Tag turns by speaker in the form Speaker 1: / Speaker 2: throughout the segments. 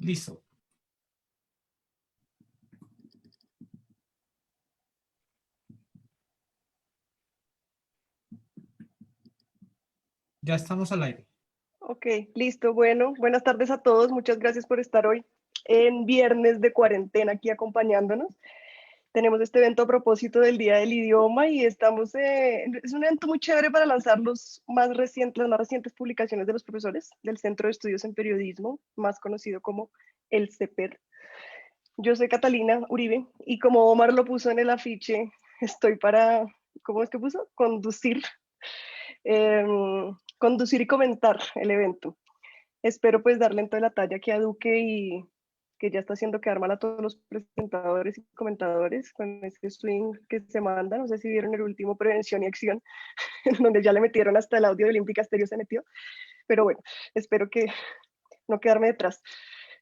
Speaker 1: Listo. Ya estamos al aire.
Speaker 2: Ok, listo. Bueno, buenas tardes a todos. Muchas gracias por estar hoy en viernes de cuarentena aquí acompañándonos. Tenemos este evento a propósito del Día del Idioma y estamos, es un evento muy chévere para lanzar las más recientes publicaciones de los profesores del Centro de Estudios en Periodismo, más conocido como el CEPER. Yo soy Catalina Uribe y como Omar lo puso en el afiche, estoy para, ¿cómo es que puso? Conducir y comentar el evento. Espero pues darle en toda la talla aquí a Duque y que ya está haciendo quedar mal a todos los presentadores y comentadores con ese swing que se manda. No sé si vieron el último Prevención y Acción, en donde ya le metieron hasta el audio de Olímpica Stereo se metió. Pero bueno, espero que no quedarme detrás.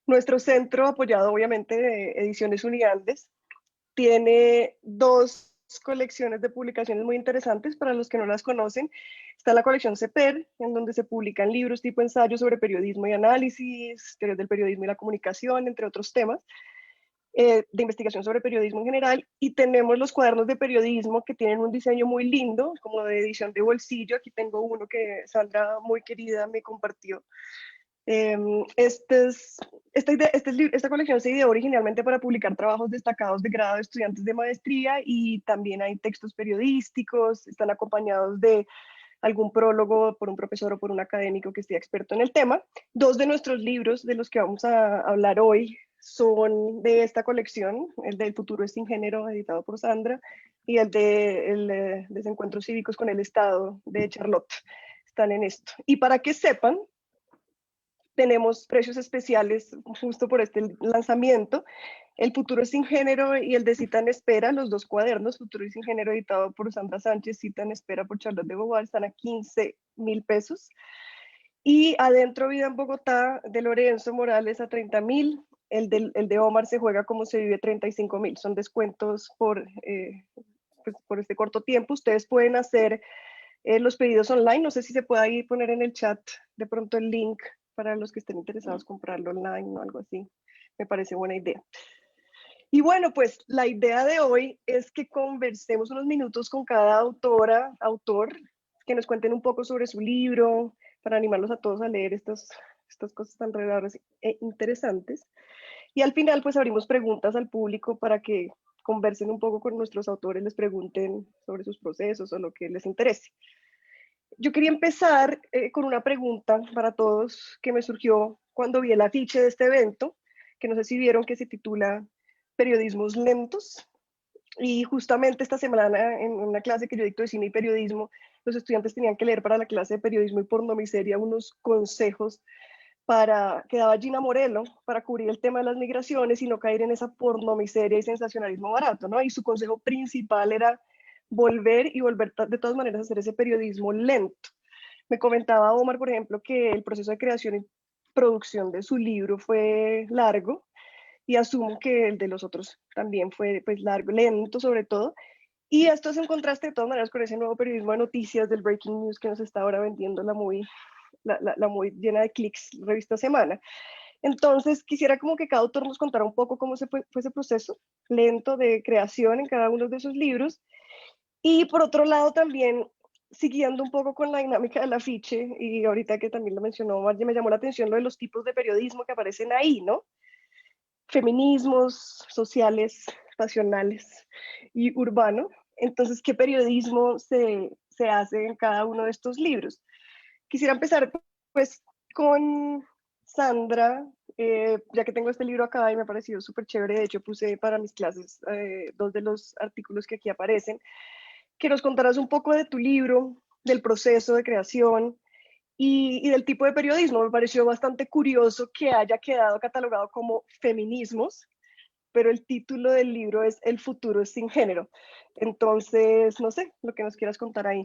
Speaker 2: Nuestro centro, apoyado obviamente de Ediciones Uniandes, tiene dos colecciones de publicaciones muy interesantes para los que no las conocen. Está la colección CEPER, en donde se publican libros tipo ensayos sobre periodismo y análisis, teorías del periodismo y la comunicación, entre otros temas, de investigación sobre periodismo en general. Y tenemos los cuadernos de periodismo que tienen un diseño muy lindo, como de edición de bolsillo. Aquí tengo uno que Sandra, muy querida, me compartió. Esta colección se ideó originalmente para publicar trabajos destacados de grado de estudiantes de maestría y también hay textos periodísticos, están acompañados de algún prólogo por un profesor o por un académico que esté experto en el tema. Dos de nuestros libros de los que vamos a hablar hoy son de esta colección, el del Futuro es sin género, editado por Sandra, y el de Desencuentros cívicos con el Estado, de Charlotte. Están en esto. Y para que sepan, tenemos precios especiales justo por este lanzamiento. El Futuro sin género y el de Cita en Espera, los dos cuadernos, Futuro y sin género, editado por Sandra Sánchez, Cita en Espera por Charlotte de Beauvoir, están a 15.000 pesos. Y Adentro Vida en Bogotá, de Lorenzo Morales, a 30.000. El de Omar Se juega como se vive, 35.000. Son descuentos pues por este corto tiempo. Ustedes pueden hacer los pedidos online. No sé si se puede ahí poner en el chat de pronto el link para los que estén interesados comprarlo online o algo así. Me parece buena idea. Y bueno, pues la idea de hoy es que conversemos unos minutos con cada autor, que nos cuenten un poco sobre su libro, para animarlos a todos a leer estas cosas tan raras e interesantes. Y al final, pues abrimos preguntas al público para que conversen un poco con nuestros autores, les pregunten sobre sus procesos o lo que les interese. Yo quería empezar con una pregunta para todos que me surgió cuando vi el afiche de este evento, que no sé si vieron, que se titula Periodismos Lentos. Y justamente esta semana, en una clase que yo dicto de cine y periodismo, los estudiantes tenían que leer para la clase de periodismo y pornomiseria unos consejos que daba Gina Morello para cubrir el tema de las migraciones y no caer en esa pornomiseria y sensacionalismo barato, ¿no? Y su consejo principal era volver de todas maneras a hacer ese periodismo lento. Me comentaba Omar, por ejemplo, que el proceso de creación y producción de su libro fue largo y asumo que el de los otros también fue pues largo, lento sobre todo. Y esto es en contraste de todas maneras con ese nuevo periodismo de noticias del breaking news que nos está ahora vendiendo la muy llena de clics revista Semana. Entonces quisiera como que cada autor nos contara un poco cómo fue ese proceso lento de creación en cada uno de sus libros. Y por otro lado también, siguiendo un poco con la dinámica del afiche, y ahorita que también lo mencionó Margie, me llamó la atención lo de los tipos de periodismo que aparecen ahí, ¿no? Feminismos, sociales, pasionales y urbano. Entonces, ¿qué periodismo se hace en cada uno de estos libros? Quisiera empezar pues con Sandra, ya que tengo este libro acá y me ha parecido súper chévere. De hecho, puse para mis clases dos de los artículos que aquí aparecen. Que nos contaras un poco de tu libro, del proceso de creación y del tipo de periodismo. Me pareció bastante curioso que haya quedado catalogado como feminismos, pero el título del libro es El futuro es sin género. Entonces, no sé, lo que nos quieras contar ahí.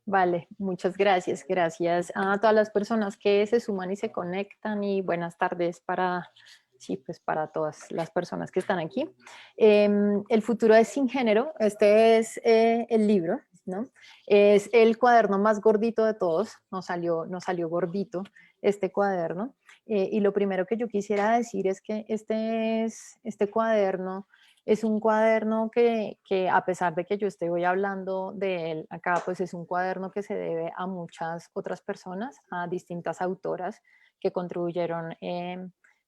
Speaker 3: Vale, muchas gracias. Gracias a todas las personas que se suman y se conectan y buenas tardes para sí, pues para todas las personas que están aquí. El futuro es sin género, este es el libro, ¿no? Es el cuaderno más gordito de todos, nos salió gordito este cuaderno. Y lo primero que yo quisiera decir es que este cuaderno es un cuaderno que a pesar de que yo estoy hoy hablando de él acá, pues es un cuaderno que se debe a muchas otras personas, a distintas autoras que contribuyeron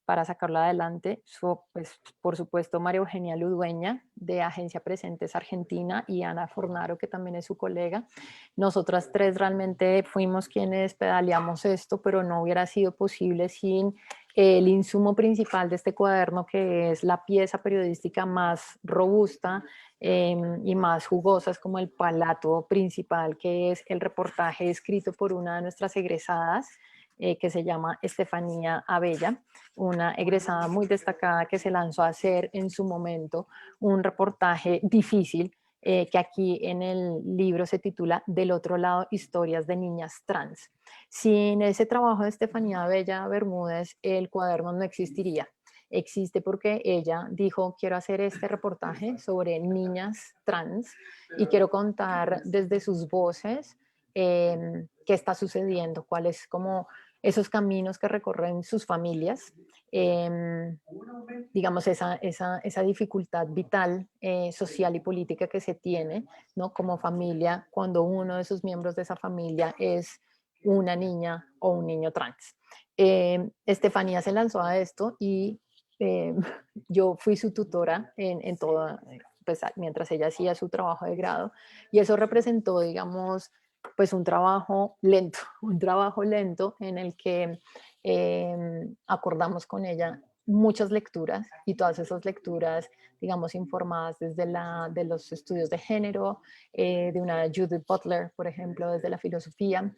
Speaker 3: para sacarlo adelante. Pues, por supuesto, María Eugenia Ludueña, de Agencia Presentes Argentina, y Ana Fornaro, que también es su colega. Nosotras tres realmente fuimos quienes pedaleamos esto, pero no hubiera sido posible sin el insumo principal de este cuaderno, que es la pieza periodística más robusta y más jugosa, es como el palato principal, que es el reportaje escrito por una de nuestras egresadas, que se llama Estefanía Abella, una egresada muy destacada que se lanzó a hacer en su momento un reportaje difícil, que aquí en el libro se titula Del otro lado, historias de niñas trans. Sin ese trabajo de Estefanía Bella Bermúdez, el cuaderno no existiría. Existe porque ella dijo, quiero hacer este reportaje sobre niñas trans y quiero contar desde sus voces qué está sucediendo, cuáles como esos caminos que recorren sus familias, eh, digamos, esa dificultad vital, social y política que se tiene, ¿no? Como familia, cuando uno de sus miembros de esa familia es una niña o un niño trans. Estefanía se lanzó a esto y eh, yo fui su tutora en todo, pues, mientras ella hacía su trabajo de grado, y eso representó, digamos, pues un trabajo lento, un trabajo lento en el que acordamos con ella muchas lecturas, y todas esas lecturas, digamos, informadas desde de los estudios de género, de una Judith Butler, por ejemplo, desde la filosofía,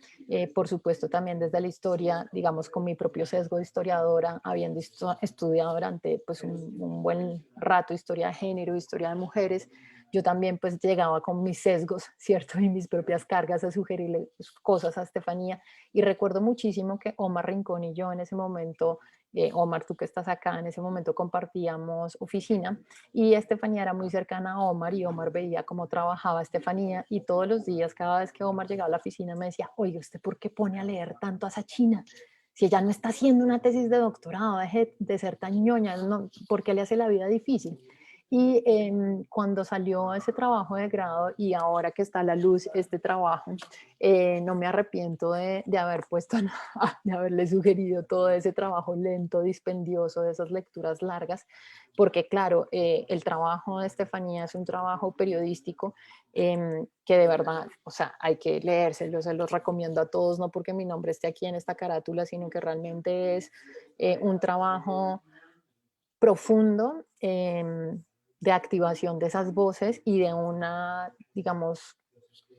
Speaker 3: por supuesto también desde la historia, digamos, con mi propio sesgo de historiadora, habiendo estudiado durante pues un buen rato historia de género, historia de mujeres. Yo también pues llegaba con mis sesgos, ¿cierto? Y mis propias cargas a sugerirle cosas a Estefanía. Y recuerdo muchísimo que Omar Rincón y yo en ese momento, Omar, tú que estás acá, en ese momento compartíamos oficina, y Estefanía era muy cercana a Omar, y Omar veía cómo trabajaba Estefanía, y todos los días, cada vez que Omar llegaba a la oficina, me decía, oye, ¿usted por qué pone a leer tanto a esa china? Si ella no está haciendo una tesis de doctorado, deje de ser tan ñoña, no, ¿por qué le hace la vida difícil? Y cuando salió ese trabajo de grado y ahora que está a la luz este trabajo, no me arrepiento de haber puesto, de haberle sugerido todo ese trabajo lento, dispendioso, de esas lecturas largas, porque claro, el trabajo de Estefanía es un trabajo periodístico que de verdad, o sea, hay que leérselo, se los recomiendo a todos, no porque mi nombre esté aquí en esta carátula, sino que realmente es un trabajo profundo, de activación de esas voces y de una, digamos,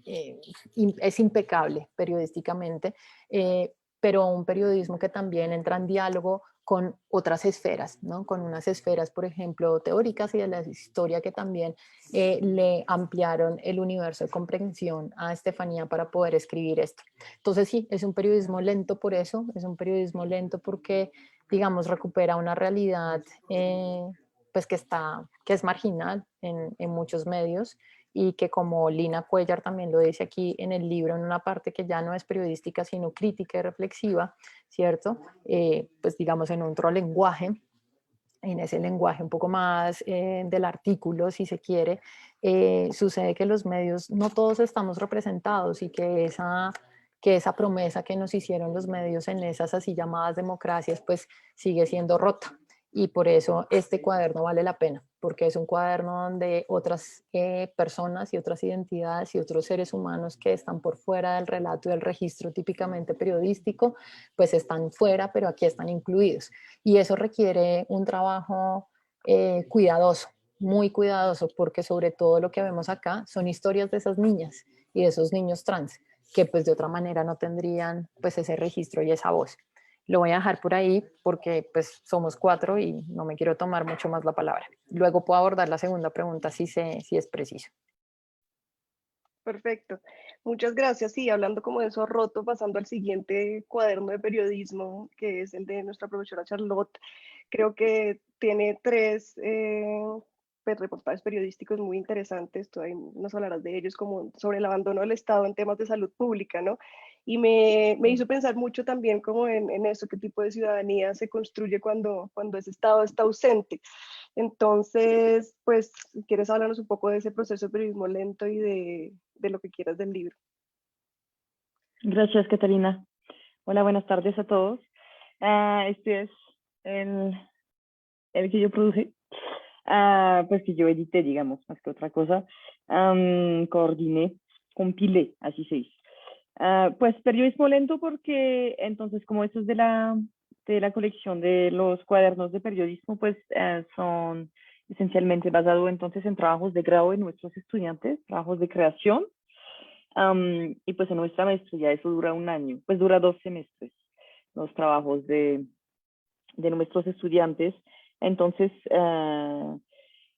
Speaker 3: es impecable periodísticamente, pero un periodismo que también entra en diálogo con otras esferas, ¿no? Con unas esferas, por ejemplo, teóricas y de la historia, que también le ampliaron el universo de comprensión a Estefanía para poder escribir esto. Entonces sí, es un periodismo lento por eso, es un periodismo lento porque, digamos, recupera una realidad pues que es marginal en muchos medios, y que, como Lina Cuellar también lo dice aquí en el libro, en una parte que ya no es periodística, sino crítica y reflexiva, ¿cierto? Pues digamos en otro lenguaje, en ese lenguaje un poco más del artículo, si se quiere, sucede que los medios no todos estamos representados, y que esa promesa que nos hicieron los medios en esas así llamadas democracias, pues sigue siendo rota. Y por eso este cuaderno vale la pena, porque es un cuaderno donde otras personas y otras identidades y otros seres humanos que están por fuera del relato y del registro típicamente periodístico, pues están fuera, pero aquí están incluidos. Y eso requiere un trabajo cuidadoso, muy cuidadoso, porque sobre todo lo que vemos acá son historias de esas niñas y de esos niños trans, que pues de otra manera no tendrían pues ese registro y esa voz. Lo voy a dejar por ahí porque pues somos cuatro y no me quiero tomar mucho más la palabra. Luego puedo abordar la segunda pregunta si es preciso.
Speaker 2: Perfecto. Muchas gracias. Sí, hablando como de eso roto, pasando al siguiente cuaderno de periodismo, que es el de nuestra profesora Charlotte, creo que tiene tres pues, reportajes periodísticos muy interesantes. Tú ahí nos hablarás de ellos, como sobre el abandono del Estado en temas de salud pública, ¿no? Y me hizo pensar mucho también como en eso, qué tipo de ciudadanía se construye cuando ese Estado está ausente. Entonces, pues, si quieres hablarnos un poco de ese proceso de periodismo lento y de lo que quieras del libro.
Speaker 1: Gracias, Catalina. Hola, buenas tardes a todos. Este es el, el que yo produje, pues que yo edité, digamos, más que otra cosa. Coordiné, compilé, así se dice. Pues periodismo lento porque entonces como esto es de la colección de los cuadernos de periodismo, pues son esencialmente basados entonces en trabajos de grado de nuestros estudiantes, trabajos de creación. Y pues en nuestra maestría eso dura un año, pues dura 2 semestres, los trabajos de nuestros estudiantes. Entonces,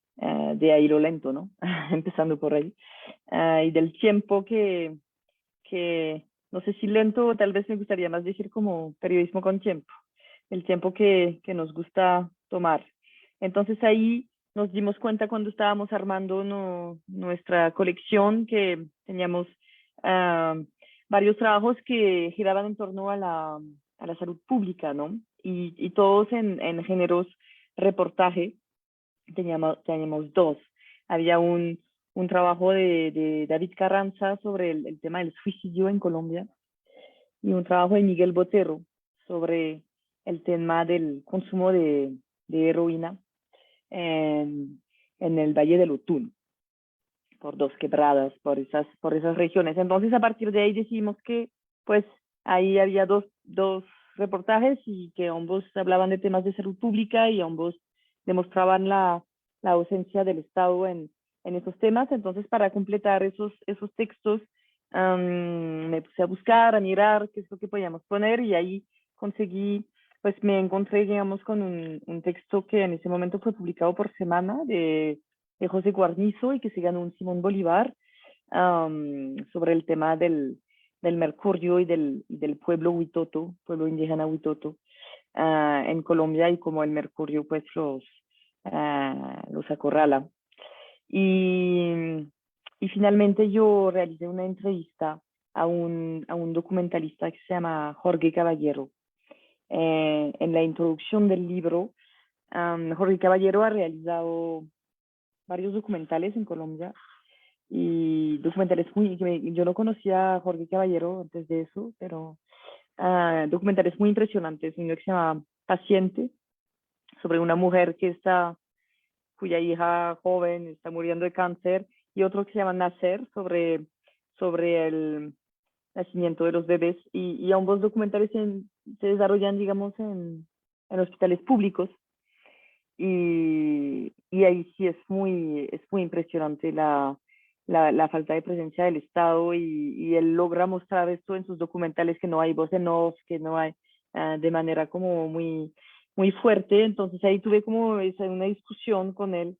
Speaker 1: de ahí lo lento, ¿no? Empezando por ahí. Y del tiempo que, no sé si lento, o tal vez me gustaría más decir como periodismo con tiempo, el tiempo que nos gusta tomar. Entonces ahí nos dimos cuenta cuando estábamos armando nuestra colección que teníamos uh, varios trabajos que giraban en torno a la salud pública, ¿no? Y todos en géneros reportaje, teníamos dos. Había un trabajo de David Carranza sobre el tema del suicidio en Colombia y un trabajo de Miguel Botero sobre el tema del consumo de heroína en el Valle del Otún, por Dos Quebradas, por esas regiones. Entonces, a partir de ahí decidimos que, pues, ahí había dos reportajes y que ambos hablaban de temas de salud pública y ambos demostraban la ausencia del Estado en esos temas. Entonces, para completar esos textos, me puse a buscar, a mirar qué es lo que podíamos poner y ahí conseguí, pues me encontré, digamos, con un texto que en ese momento fue publicado por Semana de José Guarnizo y que se ganó un Simón Bolívar sobre el tema del mercurio y del pueblo Huitoto, pueblo indígena Huitoto, en Colombia y como el mercurio pues los acorrala. Y, y finalmente yo realicé una entrevista a un documentalista que se llama Jorge Caballero. En la introducción del libro, Jorge Caballero ha realizado varios documentales en Colombia y documentales yo no conocía a Jorge Caballero antes de eso, pero documentales muy impresionantes. Uno que se llama Paciente, sobre una mujer cuya hija joven está muriendo de cáncer, y otro que se llama Nacer, sobre el nacimiento de los bebés, y ambos documentales se desarrollan, digamos, en hospitales públicos, y ahí sí es muy impresionante la falta de presencia del Estado, y él logra mostrar esto en sus documentales, que no hay voz en off, que no hay de manera como muy fuerte. Entonces ahí tuve como una discusión con él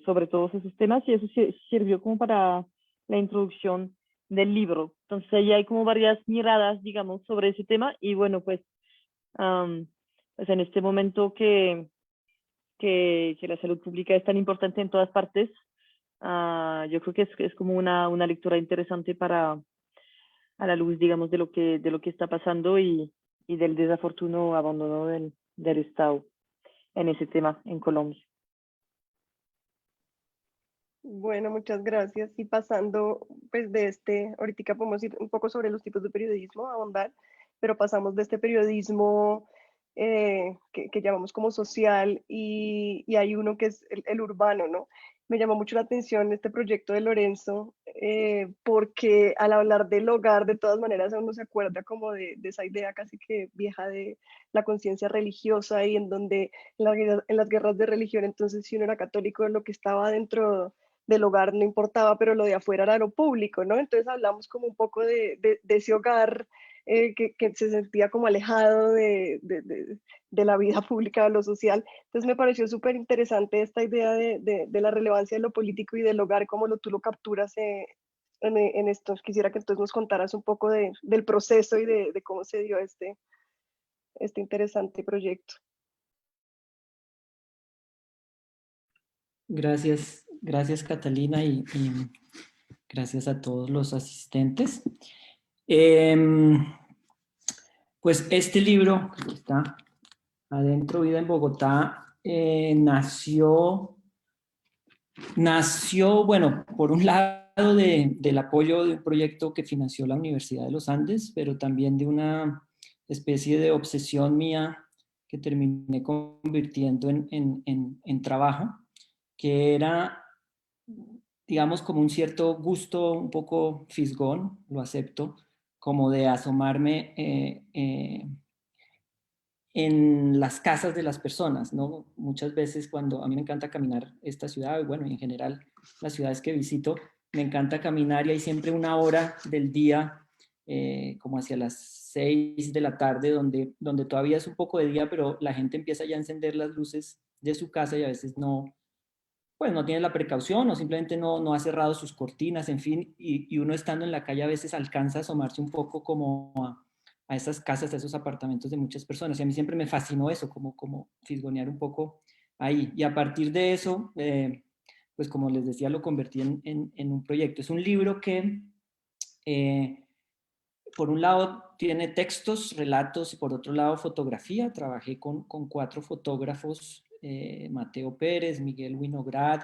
Speaker 1: sobre todos esos temas, y eso sirvió como para la introducción del libro. Entonces ahí hay como varias miradas, digamos, sobre ese tema, y bueno, pues en este momento que la salud pública es tan importante en todas partes, yo creo que es como una lectura interesante a la luz, digamos, de lo que está pasando, y del desafortunado abandono del Estado en ese tema en Colombia.
Speaker 2: Bueno, muchas gracias. Y pasando, pues de ahorita podemos ir un poco sobre los tipos de periodismo, ahondar, pero pasamos de este periodismo que llamamos como social y hay uno que es el urbano, ¿no? Me llamó mucho la atención este proyecto de Lorenzo, porque al hablar del hogar, de todas maneras, uno se acuerda como de esa idea casi que vieja de la conciencia religiosa y en donde en las guerras de religión, entonces si uno era católico, lo que estaba dentro del hogar no importaba, pero lo de afuera era lo público, ¿no? Entonces hablamos como un poco de ese hogar que se sentía como alejado de la vida pública, de lo social. Entonces me pareció súper interesante esta idea de la relevancia de lo político y del hogar, como tú lo capturas en esto. Quisiera que entonces nos contaras un poco del proceso y de cómo se dio este interesante proyecto.
Speaker 4: Gracias, gracias Catalina y gracias a todos los asistentes. Pues este libro que está adentro, Vida en Bogotá, nació, bueno, por un lado del apoyo de un proyecto que financió la Universidad de los Andes, pero también de una especie de obsesión mía que terminé convirtiendo en trabajo, que era, digamos, como un cierto gusto un poco fisgón, lo acepto, como de asomarme en las casas de las personas, ¿no? Muchas veces cuando a mí me encanta caminar esta ciudad, y bueno, en general las ciudades que visito, me encanta caminar y hay siempre una hora del día, como hacia las 6 de la tarde, donde todavía es un poco de día, pero la gente empieza ya a encender las luces de su casa y a veces no, pues no tiene la precaución o simplemente no ha cerrado sus cortinas, en fin, y uno estando en la calle a veces alcanza a asomarse un poco como a esas casas, a esos apartamentos de muchas personas. Y a mí siempre me fascinó eso, como fisgonear un poco ahí. Y a partir de eso, pues como les decía, lo convertí en un proyecto. Es un libro que, por un lado, tiene textos, relatos, y por otro lado, fotografía. Trabajé con 4 fotógrafos, Mateo Pérez, Miguel Winograd,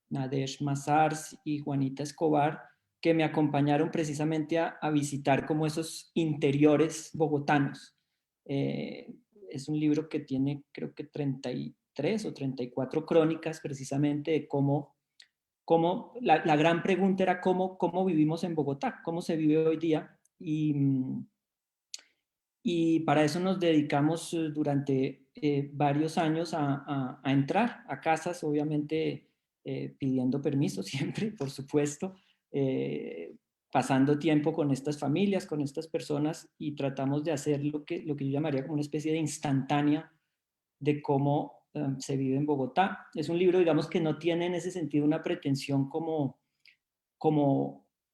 Speaker 4: Nadesh Mazars y Juanita Escobar, que me acompañaron precisamente a visitar como esos interiores bogotanos. Es un libro que tiene, creo que 33 o 34 crónicas precisamente de cómo la gran pregunta era cómo vivimos en Bogotá, cómo se vive hoy día. Y para eso nos dedicamos durante varios años a entrar a casas, obviamente pidiendo permiso siempre, por supuesto, pasando tiempo con estas familias, con estas personas, y tratamos de hacer lo que yo llamaría como una especie de instantánea de cómo se vive en Bogotá. Es un libro, digamos, que no tiene en ese sentido una pretensión como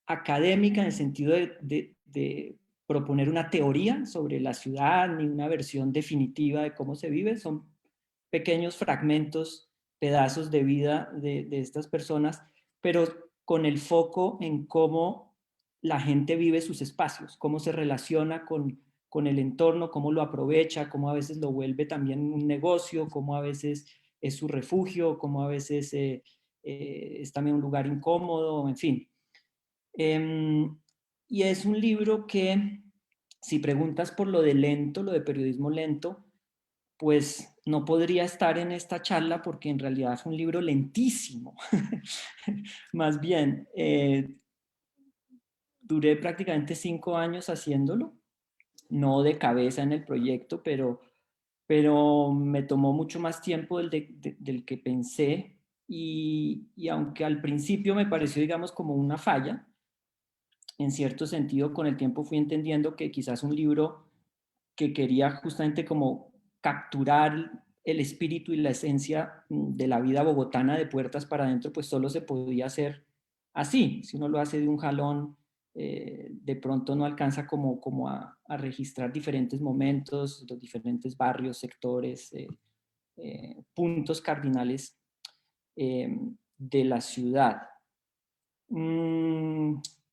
Speaker 4: académica, en el sentido de proponer una teoría sobre la ciudad, ni una versión definitiva de cómo se vive. Son pequeños fragmentos, pedazos de vida de estas personas, pero con el foco en cómo la gente vive sus espacios, cómo se relaciona con el entorno, cómo lo aprovecha, cómo a veces lo vuelve también un negocio, cómo a veces es su refugio, cómo a veces es también un lugar incómodo, en fin. Y es un libro que, si preguntas por lo de lento, lo de periodismo lento, pues no podría estar en esta charla porque en realidad es un libro lentísimo. Más bien, duré prácticamente 5 años haciéndolo, no de cabeza en el proyecto, pero me tomó mucho más tiempo del que pensé y aunque al principio me pareció, digamos, como una falla, en cierto sentido con el tiempo fui entendiendo que quizás un libro que quería justamente como capturar el espíritu y la esencia de la vida bogotana de puertas para adentro, pues solo se podía hacer así. Si uno lo hace de un jalón, de pronto no alcanza como a registrar diferentes momentos, los diferentes barrios, sectores, puntos cardinales de la ciudad.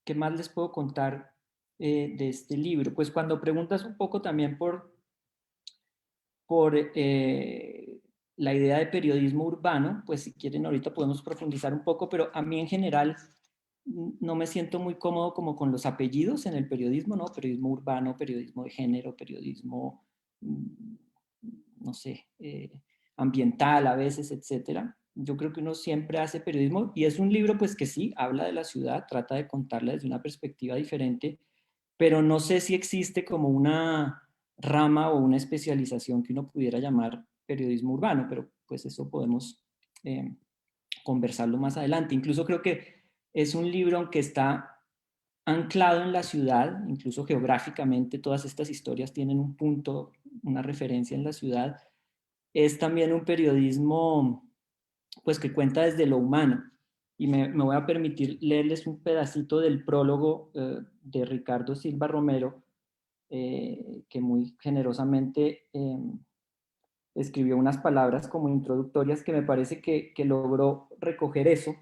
Speaker 4: ¿Qué más les puedo contar de este libro? Pues cuando preguntas un poco también por la idea de periodismo urbano, pues si quieren ahorita podemos profundizar un poco, pero a mí en general no me siento muy cómodo como con los apellidos en el periodismo, ¿no? Periodismo urbano, periodismo de género, periodismo, no sé, ambiental a veces, etcétera. Yo creo que uno siempre hace periodismo y es un libro pues que sí, habla de la ciudad, trata de contarla desde una perspectiva diferente, pero no sé si existe como una rama o una especialización que uno pudiera llamar periodismo urbano, pero pues eso podemos conversarlo más adelante. Incluso creo que es un libro que está anclado en la ciudad, incluso geográficamente todas estas historias tienen un punto, una referencia en la ciudad. Es también un periodismo pues que cuenta desde lo humano. Y me voy a permitir leerles un pedacito del prólogo de Ricardo Silva Romero, que muy generosamente escribió unas palabras como introductorias que me parece que logró recoger eso,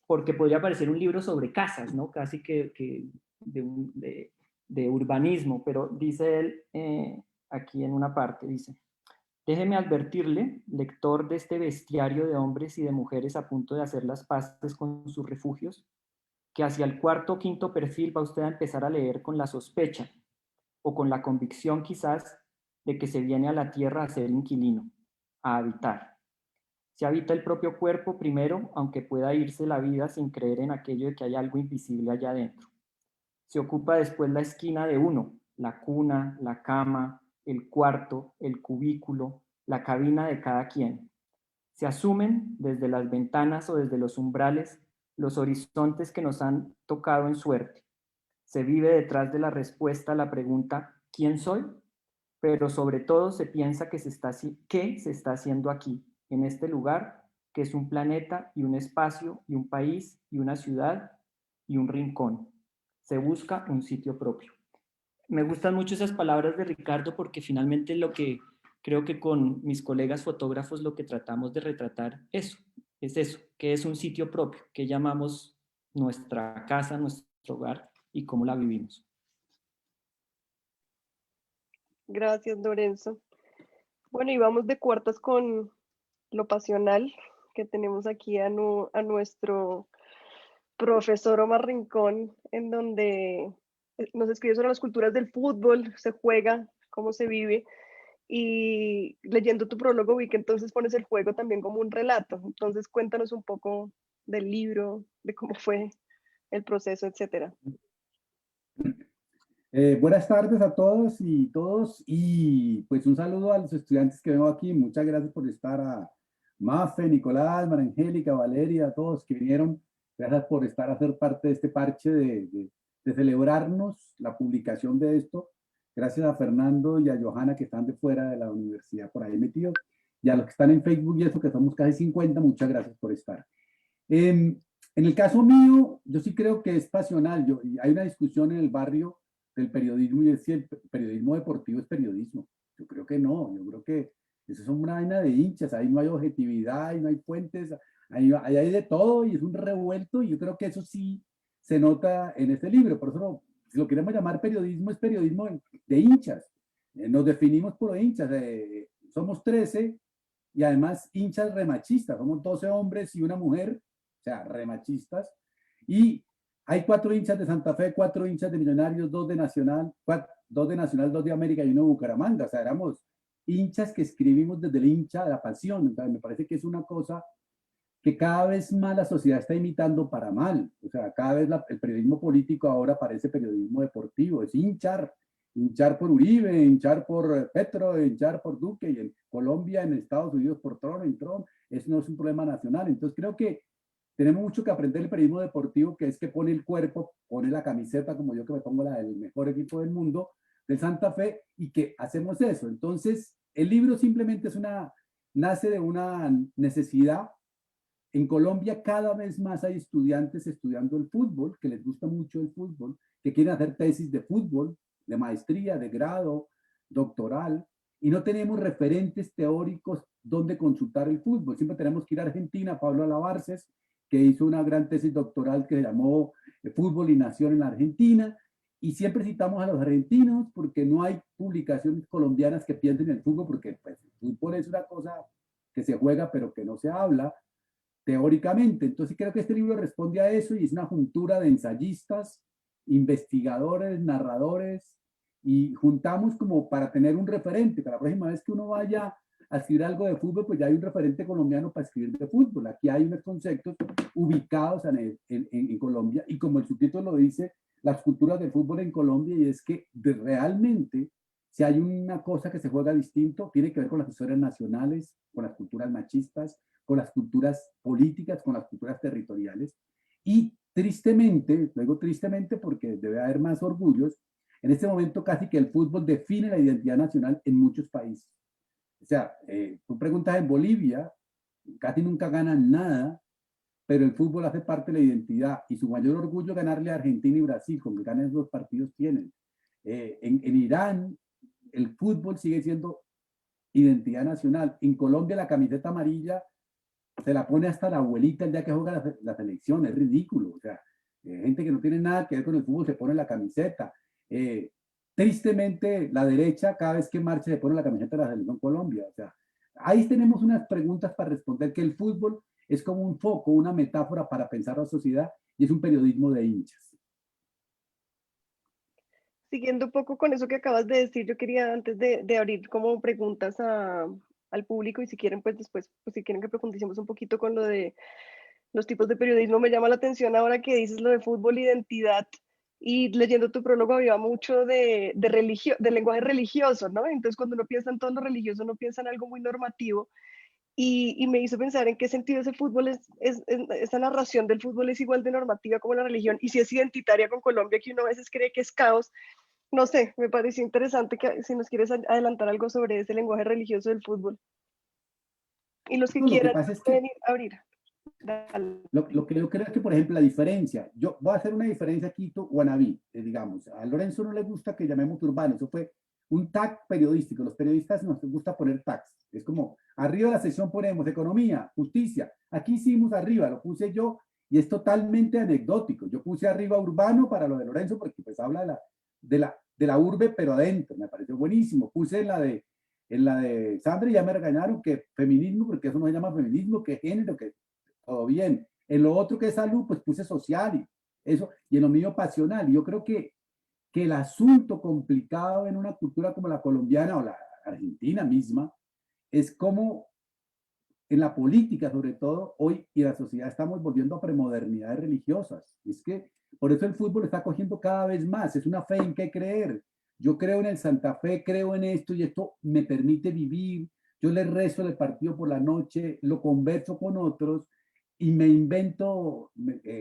Speaker 4: porque podría parecer un libro sobre casas, ¿no? Casi que de urbanismo, pero dice él aquí en una parte, dice: déjeme advertirle, lector de este bestiario de hombres y de mujeres a punto de hacer las paces con sus refugios, que hacia el cuarto o quinto perfil va usted a empezar a leer con la sospecha, o con la convicción quizás, de que se viene a la tierra a ser inquilino, a habitar. Se habita el propio cuerpo primero, aunque pueda irse la vida sin creer en aquello de que hay algo invisible allá adentro. Se ocupa después la esquina de uno, la cuna, la cama, el cuarto, el cubículo, la cabina de cada quien. Se asumen desde las ventanas o desde los umbrales los horizontes que nos han tocado en suerte. Se vive detrás de la respuesta a la pregunta ¿quién soy? Pero sobre todo se piensa que ¿qué se está haciendo aquí, en este lugar, que es un planeta y un espacio y un país y una ciudad y un rincón? Se busca un sitio propio. Me gustan mucho esas palabras de Ricardo porque finalmente lo que creo que con mis colegas fotógrafos lo que tratamos de retratar es eso, que es un sitio propio, que llamamos nuestra casa, nuestro hogar y cómo la vivimos.
Speaker 2: Gracias, Lorenzo. Bueno, y vamos de cuartas con lo pasional, que tenemos aquí a nuestro profesor Omar Rincón, en donde nos escribe sobre las culturas del fútbol, se juega, cómo se vive, y leyendo tu prólogo vi que entonces pones el juego también como un relato. Entonces cuéntanos un poco del libro, de cómo fue el proceso, etcétera.
Speaker 5: Buenas tardes a todos y todos, y pues un saludo a los estudiantes que veo aquí. Muchas gracias por estar, a Mafe, Nicolás, María Angélica, Valeria, a todos que vinieron. Gracias por estar a ser parte de este parche de celebrarnos la publicación de esto. Gracias a Fernando y a Johanna que están de fuera de la universidad por ahí metidos, y a los que están en Facebook y eso, que somos casi 50, muchas gracias por estar. En el caso mío, yo sí creo que es pasional. Hay una discusión en el barrio del periodismo y es si el periodismo deportivo es periodismo. Yo creo que no, yo creo que eso es una vaina de hinchas, ahí no hay objetividad, ahí no hay fuentes, ahí hay de todo y es un revuelto, y yo creo que eso sí se nota en este libro. Por eso, si lo queremos llamar periodismo, es periodismo de hinchas. Nos definimos por hinchas, somos 13 y además hinchas remachistas, somos 12 hombres y una mujer, o sea, remachistas, y hay 4 hinchas de Santa Fe, 4 hinchas de Millonarios, 2 de Nacional, 2 de Nacional, 2 de América y 1 de Bucaramanga. O sea, éramos hinchas que escribimos desde el hincha de la pasión. Entonces, me parece que es una cosa que cada vez más la sociedad está imitando para mal. O sea, cada vez el periodismo político ahora parece periodismo deportivo. Es hinchar por Uribe, hinchar por Petro, hinchar por Duque, y en Colombia, en Estados Unidos por Trump. Eso no es un problema nacional. Entonces, creo que tenemos mucho que aprender del periodismo deportivo, que es que pone el cuerpo, pone la camiseta, como yo que me pongo la del mejor equipo del mundo, del Santa Fe, y que hacemos eso. Entonces, el libro simplemente nace de una necesidad. En Colombia cada vez más hay estudiantes estudiando el fútbol, que les gusta mucho el fútbol, que quieren hacer tesis de fútbol, de maestría, de grado, doctoral, y no tenemos referentes teóricos donde consultar el fútbol. Siempre tenemos que ir a Argentina. Pablo Alabarces, que hizo una gran tesis doctoral que se llamó Fútbol y Nación en la Argentina, y siempre citamos a los argentinos porque no hay publicaciones colombianas que piensen en el fútbol, porque pues, el fútbol es una cosa que se juega pero que no se habla teóricamente. Entonces creo que este libro responde a eso, y es una juntura de ensayistas, investigadores, narradores, y juntamos como para tener un referente. Para la próxima vez que uno vaya a escribir algo de fútbol, pues ya hay un referente colombiano para escribir de fútbol. Aquí hay unos conceptos ubicados en Colombia, y como el subtítulo lo dice, las culturas del fútbol en Colombia, y es que realmente, Si hay una cosa que se juega distinto, tiene que ver con las historias nacionales, con las culturas machistas, con las culturas políticas, con las culturas territoriales. Y tristemente, lo digo tristemente porque debe haber más orgullos, en este momento casi que el fútbol define la identidad nacional en muchos países. O sea, tú preguntas en Bolivia, casi nunca ganan nada, pero el fútbol hace parte de la identidad y su mayor orgullo es ganarle a Argentina y Brasil, con que ganen esos dos partidos tienen. En Irán, el fútbol sigue siendo identidad nacional. En Colombia, la camiseta amarilla se la pone hasta la abuelita el día que juega la selección, es ridículo. O sea, gente que no tiene nada que ver con el fútbol se pone la camiseta. Tristemente, la derecha, cada vez que marcha, se pone la camiseta de la selección Colombia. O sea, ahí tenemos unas preguntas para responder, que el fútbol es como un foco, una metáfora para pensar la sociedad y es un periodismo de hinchas.
Speaker 2: Siguiendo un poco con eso que acabas de decir, yo quería antes de abrir como preguntas al público y si quieren pues después, pues si quieren que profundicemos un poquito con lo de los tipos de periodismo, me llama la atención ahora que dices lo de fútbol, identidad, y leyendo tu prólogo había mucho de lenguaje religioso, ¿no? Entonces cuando uno piensa en todo lo religioso, uno piensa en algo muy normativo y me hizo pensar en qué sentido ese fútbol esa narración del fútbol es igual de normativa como la religión y si es identitaria con Colombia, que uno a veces cree que es caos. No sé, me pareció interesante que si nos quieres adelantar algo sobre ese lenguaje religioso del fútbol. Y los que
Speaker 5: No, lo que
Speaker 2: quieran
Speaker 5: pasa es
Speaker 2: pueden
Speaker 5: que
Speaker 2: ir a abrir. Dale.
Speaker 5: lo que yo creo es que, por ejemplo, la diferencia, yo voy a hacer una diferencia aquí, Guanabí, digamos, a Lorenzo no le gusta que llamemos urbano, eso fue un tag periodístico, los periodistas nos gusta poner tags, es como, arriba de la sección ponemos economía, justicia, aquí hicimos arriba, lo puse yo, y es totalmente anecdótico, yo puse arriba urbano para lo de Lorenzo, porque pues habla de la urbe, pero adentro, me pareció buenísimo, puse en la de Sandra y ya me regañaron que feminismo, porque eso no se llama feminismo, que género, que todo bien. En lo otro que es salud, pues puse social y eso, y en lo mío pasional. Y yo creo que el asunto complicado en una cultura como la colombiana o la argentina misma es como en la política, sobre todo hoy, y la sociedad estamos volviendo a premodernidades religiosas. Es que por eso el fútbol está cogiendo cada vez más. Es una fe en qué creer. Yo creo en el Santa Fe, creo en esto y esto me permite vivir. Yo le rezo el partido por la noche, lo converso con otros y me invento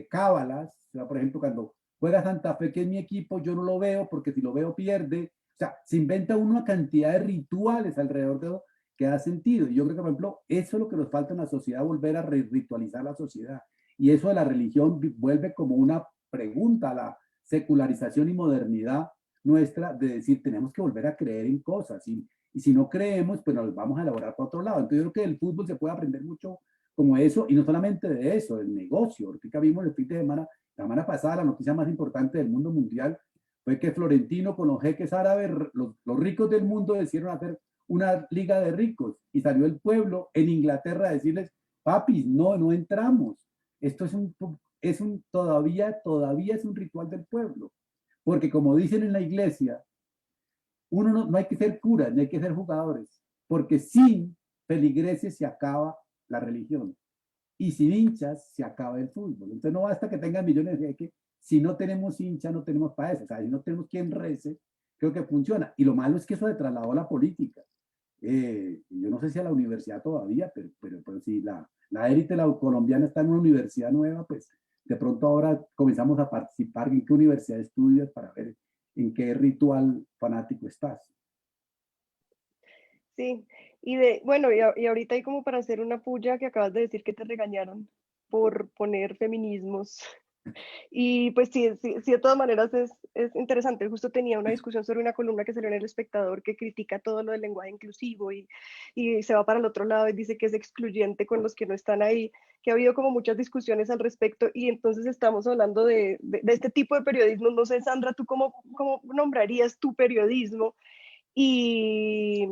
Speaker 5: cábalas. O sea, por ejemplo, cuando juega Santa Fe, que es mi equipo, yo no lo veo porque si lo veo pierde. O sea, se inventa una cantidad de rituales alrededor de que da sentido. Y yo creo que, por ejemplo, eso es lo que nos falta en la sociedad, volver a ritualizar la sociedad. Y eso de la religión vuelve como una pregunta a la secularización y modernidad nuestra de decir, tenemos que volver a creer en cosas. Y si no creemos, pues nos vamos a elaborar por otro lado. Entonces yo creo que del fútbol se puede aprender mucho como eso, y no solamente de eso, del negocio. Ahorita vimos el fin de semana, la semana pasada, la noticia más importante del mundo mundial fue que Florentino con los jeques árabes, los ricos del mundo decidieron hacer una liga de ricos y salió el pueblo en Inglaterra a decirles, papis, no entramos. Esto todavía es un ritual del pueblo. Porque como dicen en la iglesia, uno no hay que ser curas, ni hay que ser jugadores, porque sin feligreses se acaba la religión y sin hinchas se acaba el fútbol. Entonces no basta que tengan millones de que si no tenemos hincha no tenemos para eso, o sea, si no tenemos quien rece, creo que funciona. Y lo malo es que eso se trasladó a la política. Yo no sé si a la universidad todavía, pero si la élite colombiana está en una universidad nueva, pues de pronto ahora comenzamos a participar en qué universidad estudias para ver en qué ritual fanático estás.
Speaker 2: Sí, bueno, y ahorita hay como para hacer una puya que acabas de decir que te regañaron por poner feminismos. Y pues sí, de todas maneras es interesante. Justo tenía una discusión sobre una columna que salió en El Espectador que critica todo lo del lenguaje inclusivo y se va para el otro lado y dice que es excluyente con los que no están ahí, que ha habido como muchas discusiones al respecto y entonces estamos hablando de este tipo de periodismo. No sé, Sandra, ¿tú cómo nombrarías tu periodismo? Y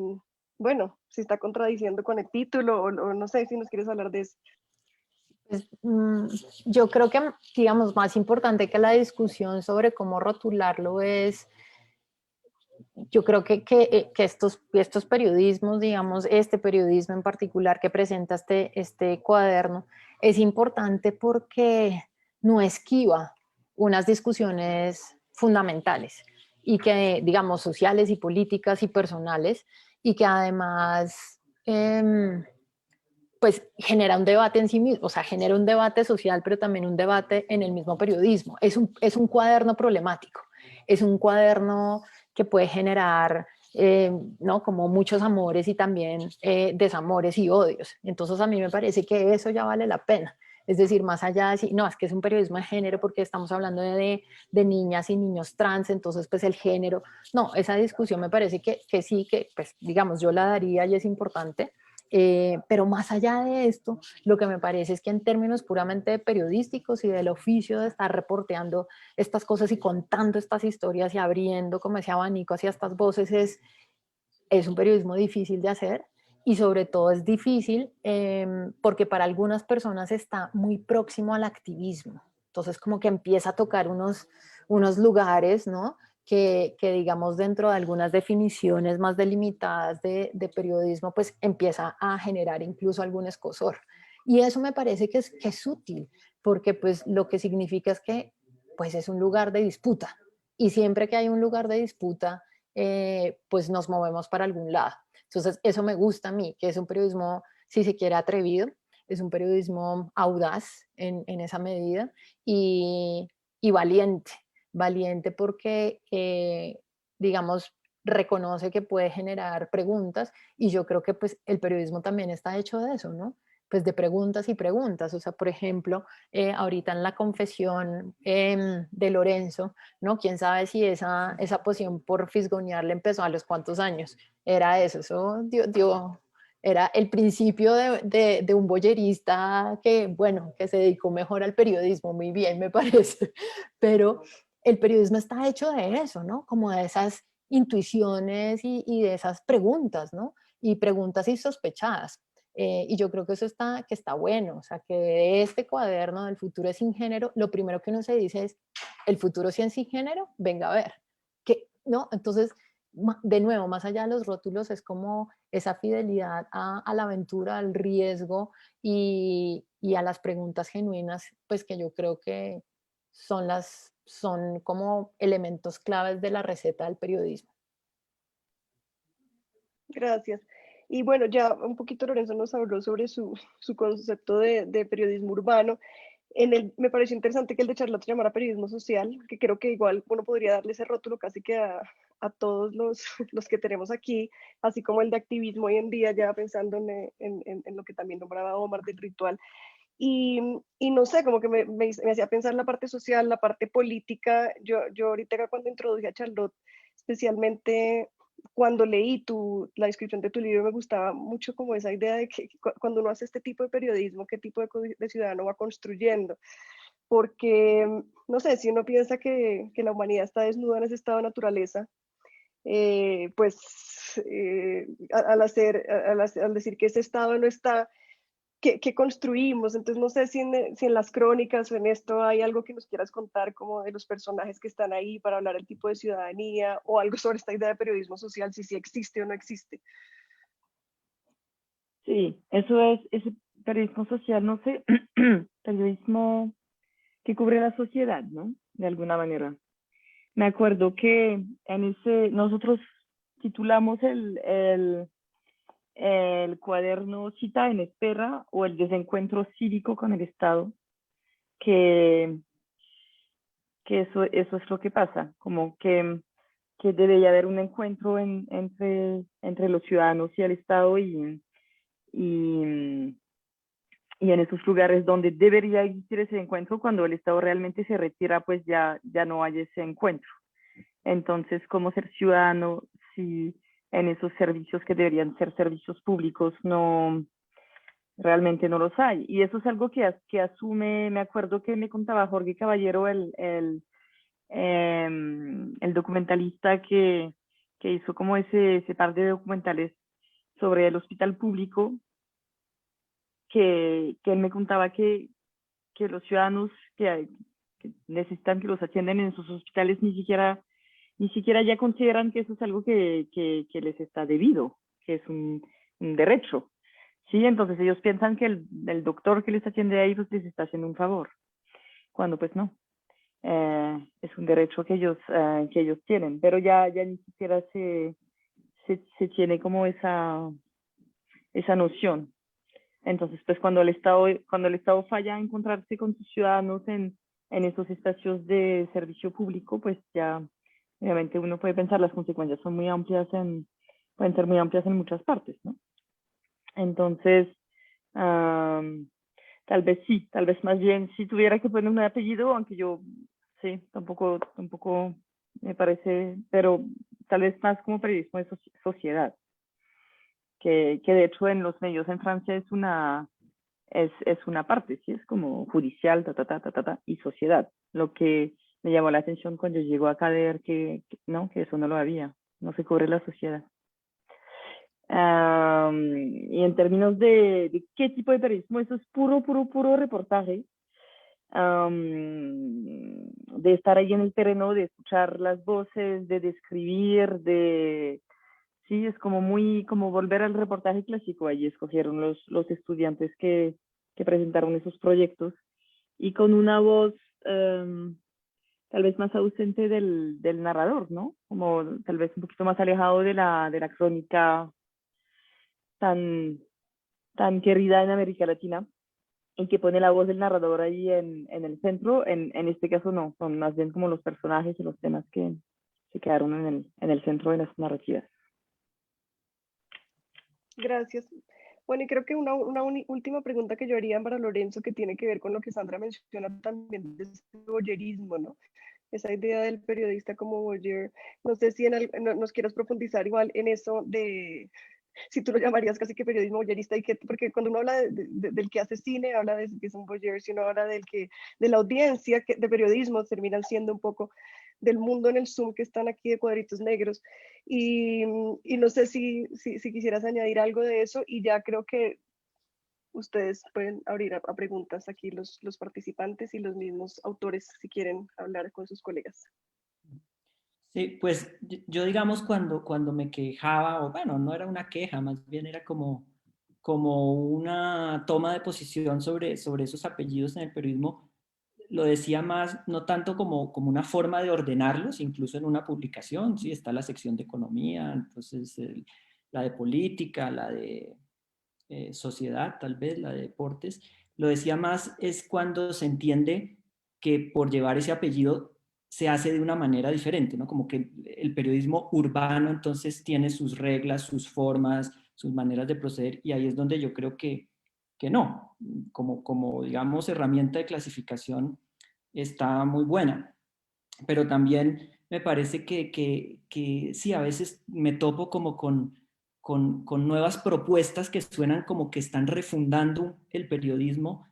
Speaker 2: bueno, si está contradiciendo con el título o no sé si nos quieres hablar de eso.
Speaker 3: Pues, yo creo que, digamos, más importante que la discusión sobre cómo rotularlo es, yo creo que estos periodismos, digamos, este periodismo en particular que presenta este cuaderno, es importante porque no esquiva unas discusiones fundamentales. y que, digamos, sociales y políticas y personales, y que además, pues genera un debate en sí mismo, o sea, genera un debate social, pero también un debate en el mismo periodismo. Es un cuaderno problemático, es un cuaderno que puede generar, ¿no? Como muchos amores y también desamores y odios. Entonces a mí me parece que eso ya vale la pena. Es decir, más allá de decir, no, es que es un periodismo de género porque estamos hablando de niñas y niños trans, entonces pues el género, no, esa discusión me parece que sí, que pues digamos yo la daría y es importante, pero más allá de esto, lo que me parece es que en términos puramente periodísticos y del oficio de estar reporteando estas cosas y contando estas historias y abriendo como ese abanico hacia estas voces es un periodismo difícil de hacer y sobre todo es difícil porque para algunas personas está muy próximo al activismo. Entonces como que empieza a tocar unos lugares, ¿no? Que digamos dentro de algunas definiciones más delimitadas de periodismo, pues empieza a generar incluso algún escozor. Y eso me parece que es útil, porque pues lo que significa es que pues es un lugar de disputa. Y siempre que hay un lugar de disputa, pues nos movemos para algún lado. Entonces eso me gusta a mí, que es un periodismo, si se quiere, atrevido, es un periodismo audaz en esa medida y valiente valiente porque, digamos, reconoce que puede generar preguntas y yo creo que pues el periodismo también está hecho de eso, ¿no? Pues de preguntas y preguntas. O sea, por ejemplo, ahorita en la confesión de Lorenzo, ¿no? ¿Quién sabe si esa posición por fisgonear le empezó a los cuántos años? Era eso era el principio de un boyerista que, bueno, que se dedicó mejor al periodismo, muy bien, me parece, pero el periodismo está hecho de eso, ¿no? Como de esas intuiciones y de esas preguntas, ¿no? Y preguntas insospechadas. Y yo creo que eso que está bueno, o sea, que de este cuaderno del futuro es sin género, lo primero que uno se dice es, ¿el futuro sí es sin género? Venga a ver. ¿Qué? ¿No? Entonces, de nuevo, más allá de los rótulos, es como esa fidelidad a la aventura, al riesgo y a las preguntas genuinas, pues que yo creo que son como elementos claves de la receta del periodismo.
Speaker 2: Gracias. Y bueno, ya un poquito Lorenzo nos habló sobre su concepto de periodismo urbano. Me pareció interesante que el de Charlotte se llamara periodismo social, que creo que igual uno podría darle ese rótulo casi que a todos los que tenemos aquí, así como el de activismo hoy en día, ya pensando en lo que también nombraba Omar del ritual. Y no sé, como que me hacía pensar la parte social, la parte política. Yo ahorita cuando introduje a Charlotte, especialmente cuando leí la descripción de tu libro, me gustaba mucho como esa idea de que cuando uno hace este tipo de periodismo, qué tipo de ciudadano va construyendo. Porque, no sé, si uno piensa que la humanidad está desnuda en ese estado de naturaleza, pues al decir que ese estado no está, ¿qué construimos? Entonces no sé si en las crónicas o en esto hay algo que nos quieras contar como de los personajes que están ahí para hablar del tipo de ciudadanía o algo sobre esta idea de periodismo social, si sí existe o no existe.
Speaker 1: Sí, ese periodismo social, no sé, periodismo que cubre la sociedad, ¿no? De alguna manera. Me acuerdo que nosotros titulamos el cuaderno Cita en Espera o el desencuentro cívico con el Estado, que eso es lo que pasa, como que debería haber un encuentro entre los ciudadanos y el Estado y en esos lugares donde debería existir ese encuentro, cuando el Estado realmente se retira, pues ya no hay ese encuentro. Entonces, ¿cómo ser ciudadano si en esos servicios que deberían ser servicios públicos realmente no los hay? Y eso es algo que asume, me acuerdo que me contaba Jorge Caballero, el documentalista que hizo como ese par de documentales sobre el hospital público, que él me contaba que los ciudadanos que necesitan que los atiendan en sus hospitales ni siquiera ya consideran que eso es algo que les está debido, que es un derecho. Sí, entonces ellos piensan que el doctor que les atiende ahí pues les está haciendo un favor, cuando pues no. es un derecho que ellos tienen, pero ya ni siquiera se tiene como esa noción. Entonces, pues cuando el Estado falla en encontrarse con sus ciudadanos en esos espacios de servicio público, pues ya obviamente uno puede pensar las consecuencias son muy amplias pueden ser muy amplias en muchas partes, ¿no? Entonces, tal vez sí, tal vez más bien si tuviera que poner un apellido, aunque yo sí, tampoco me parece, pero tal vez más como periodismo de sociedad, que de hecho en los medios en Francia es una parte, ¿sí? Es como judicial, y sociedad. Lo que me llamó la atención cuando llegó acá de ver no, que eso no lo había, no se cubre la sociedad. Y en términos de qué tipo de periodismo, eso es puro reportaje, de estar ahí en el terreno, de escuchar las voces, de describir, sí, es como volver al reportaje clásico. Allí escogieron los estudiantes que presentaron esos proyectos y con una voz tal vez más ausente del narrador, ¿no? Como tal vez un poquito más alejado de la crónica tan querida en América Latina, y que pone la voz del narrador ahí en el centro. En este caso no, son más bien como los personajes y los temas que se quedaron en el centro de las narrativas.
Speaker 2: Gracias. Bueno, y creo que una última pregunta que yo haría para Lorenzo, que tiene que ver con lo que Sandra menciona también, de voyerismo, ¿no? Esa idea del periodista como voyeur. No sé si nos quieras profundizar igual en eso de, si tú lo llamarías casi que periodismo voyerista, porque cuando uno habla del que hace cine, habla de que es un voyeur, si uno habla de la audiencia de periodismo, terminan siendo un poco del mundo en el Zoom que están aquí de cuadritos negros. Y no sé si quisieras añadir algo de eso, y ya creo que ustedes pueden abrir a preguntas aquí los participantes y los mismos autores si quieren hablar con sus colegas.
Speaker 4: Sí, pues yo digamos cuando me quejaba, o bueno, no era una queja, más bien era como una toma de posición sobre esos apellidos en el periodismo, lo decía más, no tanto como una forma de ordenarlos, incluso en una publicación, sí, está la sección de economía, entonces la de política, la de sociedad, tal vez, la de deportes, lo decía más es cuando se entiende que por llevar ese apellido se hace de una manera diferente, ¿no? Como que el periodismo urbano entonces tiene sus reglas, sus formas, sus maneras de proceder, y ahí es donde yo creo que no, como digamos herramienta de clasificación está muy buena, pero también me parece que sí, a veces me topo como con nuevas propuestas que suenan como que están refundando el periodismo.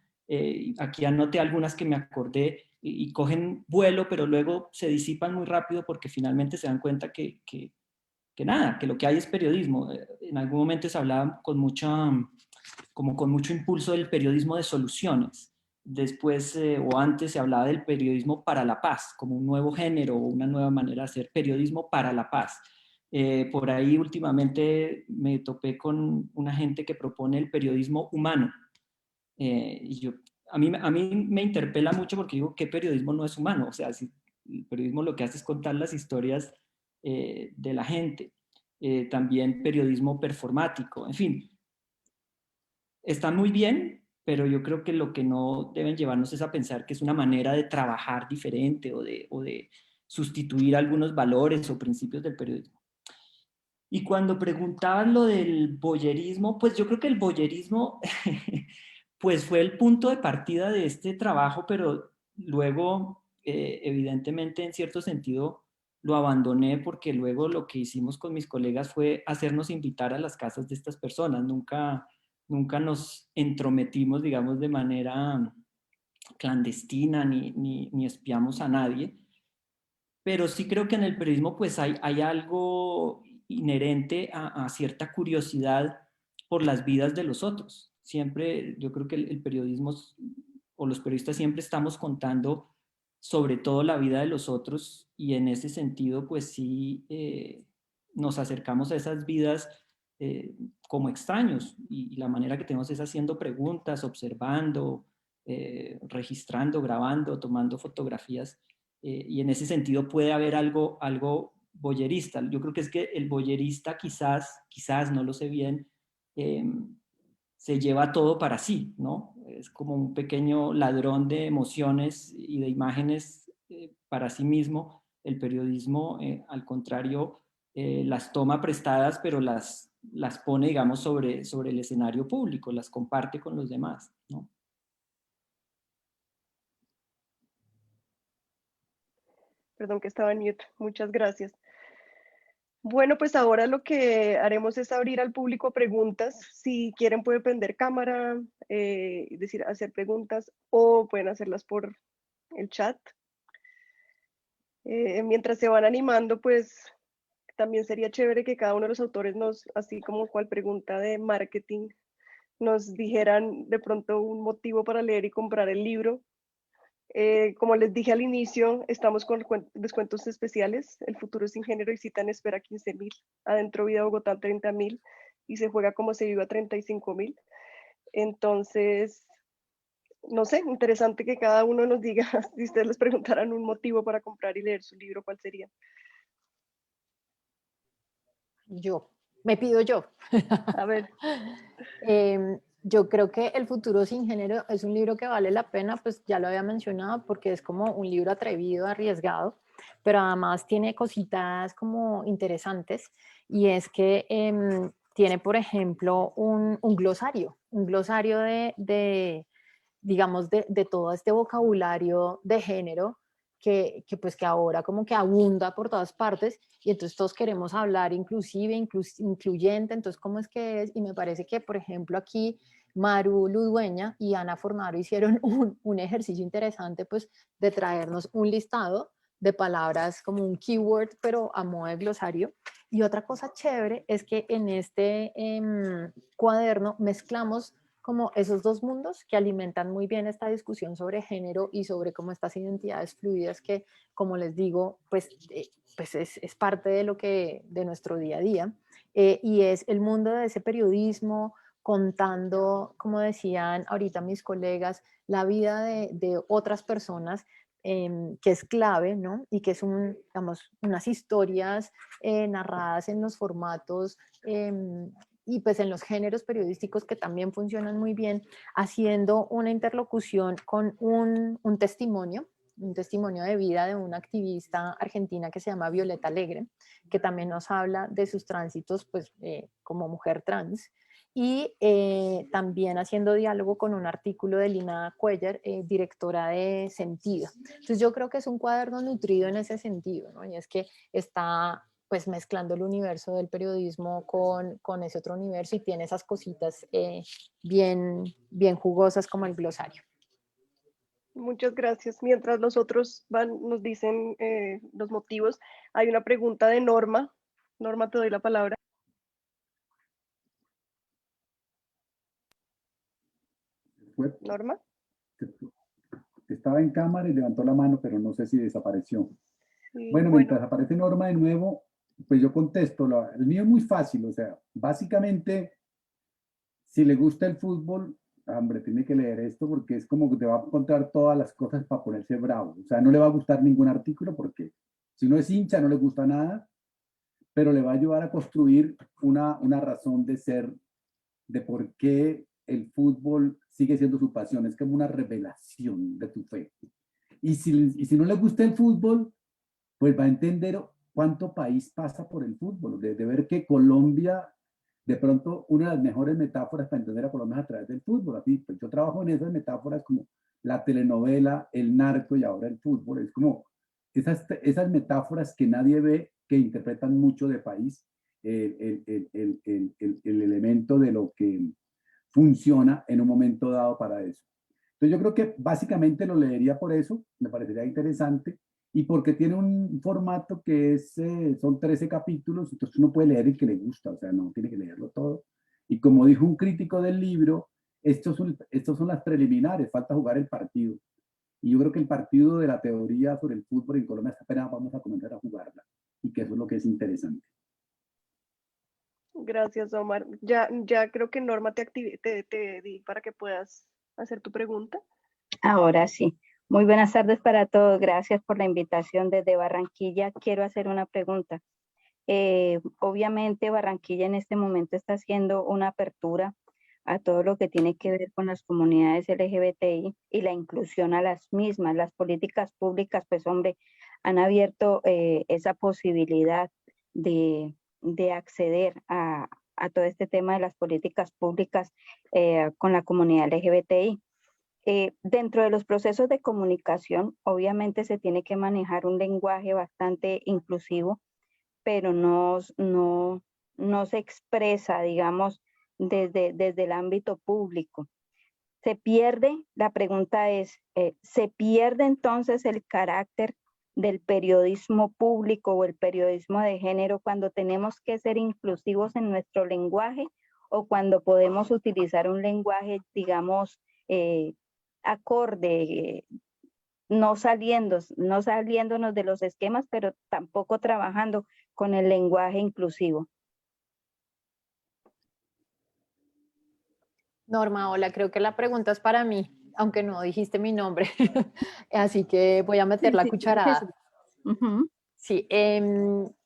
Speaker 4: Aquí anoté algunas que me acordé y cogen vuelo, pero luego se disipan muy rápido porque finalmente se dan cuenta que nada, que lo que hay es periodismo. En algún momento se hablaba con mucho impulso del periodismo de soluciones. Después o antes se hablaba del periodismo para la paz, como un nuevo género o una nueva manera de hacer periodismo para la paz. Por ahí últimamente me topé con una gente que propone el periodismo humano. Y a mí me interpela mucho porque digo, ¿qué periodismo no es humano? O sea, si el periodismo lo que hace es contar las historias de la gente. También periodismo performático, en fin, están muy bien, pero yo creo que lo que no deben llevarnos es a pensar que es una manera de trabajar diferente o de sustituir algunos valores o principios del periodismo. Y cuando preguntaban lo del voyerismo, pues yo creo que el voyerismo pues fue el punto de partida de este trabajo, pero luego evidentemente en cierto sentido lo abandoné porque luego lo que hicimos con mis colegas fue hacernos invitar a las casas de estas personas. Nunca nos entrometimos, digamos, de manera clandestina ni espiamos a nadie, pero sí creo que en el periodismo pues hay algo inherente a cierta curiosidad por las vidas de los otros. Siempre, yo creo que el periodismo o los periodistas siempre estamos contando sobre todo la vida de los otros, y en ese sentido pues sí nos acercamos a esas vidas como extraños, y la manera que tenemos es haciendo preguntas, observando, registrando, grabando, tomando fotografías. y en ese sentido puede haber algo boyerista. Yo creo que es que el boyerista quizás, no lo sé bien, se lleva todo para sí, ¿no? Es como un pequeño ladrón de emociones y de imágenes para sí mismo. El periodismo, al contrario, las toma prestadas, pero las pone, digamos, sobre el escenario público, las comparte con los demás, ¿no?
Speaker 2: Perdón que estaba en mute. Muchas gracias. Bueno, pues ahora lo que haremos es abrir al público preguntas. Si quieren pueden prender cámara, es decir, hacer preguntas o pueden hacerlas por el chat. Mientras se van animando, pues también sería chévere que cada uno de los autores nos, así como cual pregunta de marketing, nos dijeran de pronto un motivo para leer y comprar el libro. Como les dije al inicio, estamos con descuentos especiales. El futuro sin género y cita en espera 15.000. Adentro Vida Bogotá 30.000 y se juega como se vive a 35.000. Entonces, no sé, interesante que cada uno nos diga, si ustedes les preguntaran un motivo para comprar y leer su libro, ¿cuál sería?
Speaker 3: Me pido yo.
Speaker 2: A ver.
Speaker 3: Yo creo que El futuro sin género es un libro que vale la pena, pues ya lo había mencionado, porque es como un libro atrevido, arriesgado, pero además tiene cositas como interesantes, y es que tiene, por ejemplo, un glosario digamos, de todo este vocabulario de género pues que ahora como que abunda por todas partes, y entonces todos queremos hablar inclusive, incluyente, entonces cómo es que es, y me parece que, por ejemplo, aquí Maru Ludueña y Ana Fornaro hicieron un ejercicio interesante, pues, de traernos un listado de palabras como un keyword, pero a modo de glosario. Y otra cosa chévere es que en este cuaderno mezclamos como esos dos mundos que alimentan muy bien esta discusión sobre género y sobre cómo estas identidades fluidas que, como les digo, pues es parte de de nuestro día a día, y es el mundo de ese periodismo contando, como decían ahorita mis colegas, la vida de otras personas, que es clave, ¿no? Y que son, digamos, unas historias narradas en los formatos y pues en los géneros periodísticos que también funcionan muy bien, haciendo una interlocución con un testimonio de vida de una activista argentina que se llama Violeta Alegre, que también nos habla de sus tránsitos, pues, como mujer trans, y también haciendo diálogo con un artículo de Lina Cuellar, directora de Sentido. Entonces yo creo que es un cuaderno nutrido en ese sentido, ¿no? Y es que está pues mezclando el universo del periodismo con ese otro universo, y tiene esas cositas bien jugosas como el glosario.
Speaker 2: Muchas gracias. Mientras los otros nos dicen los motivos, hay una pregunta de Norma. Norma, te doy la palabra. Norma.
Speaker 5: Estaba en cámara y levantó la mano, pero no sé si desapareció.
Speaker 2: Sí,
Speaker 5: Bueno, mientras aparece Norma de nuevo, pues yo contesto. El mío es muy fácil, o sea, básicamente, si le gusta el fútbol, hombre, tiene que leer esto porque es como que te va a encontrar todas las cosas para ponerse bravo. O sea, no le va a gustar ningún artículo porque si no es hincha no le gusta nada, pero le va a ayudar a construir una razón de ser, de por qué el fútbol sigue siendo su pasión. Es como una revelación de tu fe. Y si no le gusta el fútbol, pues va a entender cuánto país pasa por el fútbol, de ver que Colombia, de pronto, una de las mejores metáforas para entender a Colombia es a través del fútbol. Así, pues yo trabajo en esas metáforas como la telenovela, el narco y ahora el fútbol. Es como esas metáforas que nadie ve, que interpretan mucho de país, el elemento de lo que funciona en un momento dado para eso. Entonces yo creo que básicamente lo leería por eso, me parecería interesante, y porque tiene un formato que son 13 capítulos, entonces uno puede leer el que le gusta, o sea, no tiene que leerlo todo. Y como dijo un crítico del libro, estos son las preliminares, falta jugar el partido. Y yo creo que el partido de la teoría sobre el fútbol en Colombia apenas vamos a comenzar a jugarla, y que eso es lo que es interesante.
Speaker 2: Gracias, Omar. Ya creo que Norma te di para que puedas hacer tu pregunta.
Speaker 6: Ahora sí. Muy buenas tardes para todos. Gracias por la invitación desde Barranquilla. Quiero hacer una pregunta. Obviamente Barranquilla en este momento está haciendo una apertura a todo lo que tiene que ver con las comunidades LGBTI y la inclusión a las mismas. Las políticas públicas, pues hombre, han abierto esa posibilidad de acceder a todo este tema de las políticas públicas con la comunidad LGBTI. Dentro de los procesos de comunicación, obviamente se tiene que manejar un lenguaje bastante inclusivo, pero no se expresa, digamos, desde el ámbito público. Se pierde, la pregunta es, ¿se pierde entonces el carácter del periodismo público o el periodismo de género cuando tenemos que ser inclusivos en nuestro lenguaje o cuando podemos utilizar un lenguaje, digamos, acorde, no saliéndonos de los esquemas, pero tampoco trabajando con el lenguaje inclusivo?
Speaker 3: Norma, hola, creo que la pregunta es para mí, aunque no dijiste mi nombre, así que voy a meter la cucharada.
Speaker 6: Uh-huh.
Speaker 3: Sí,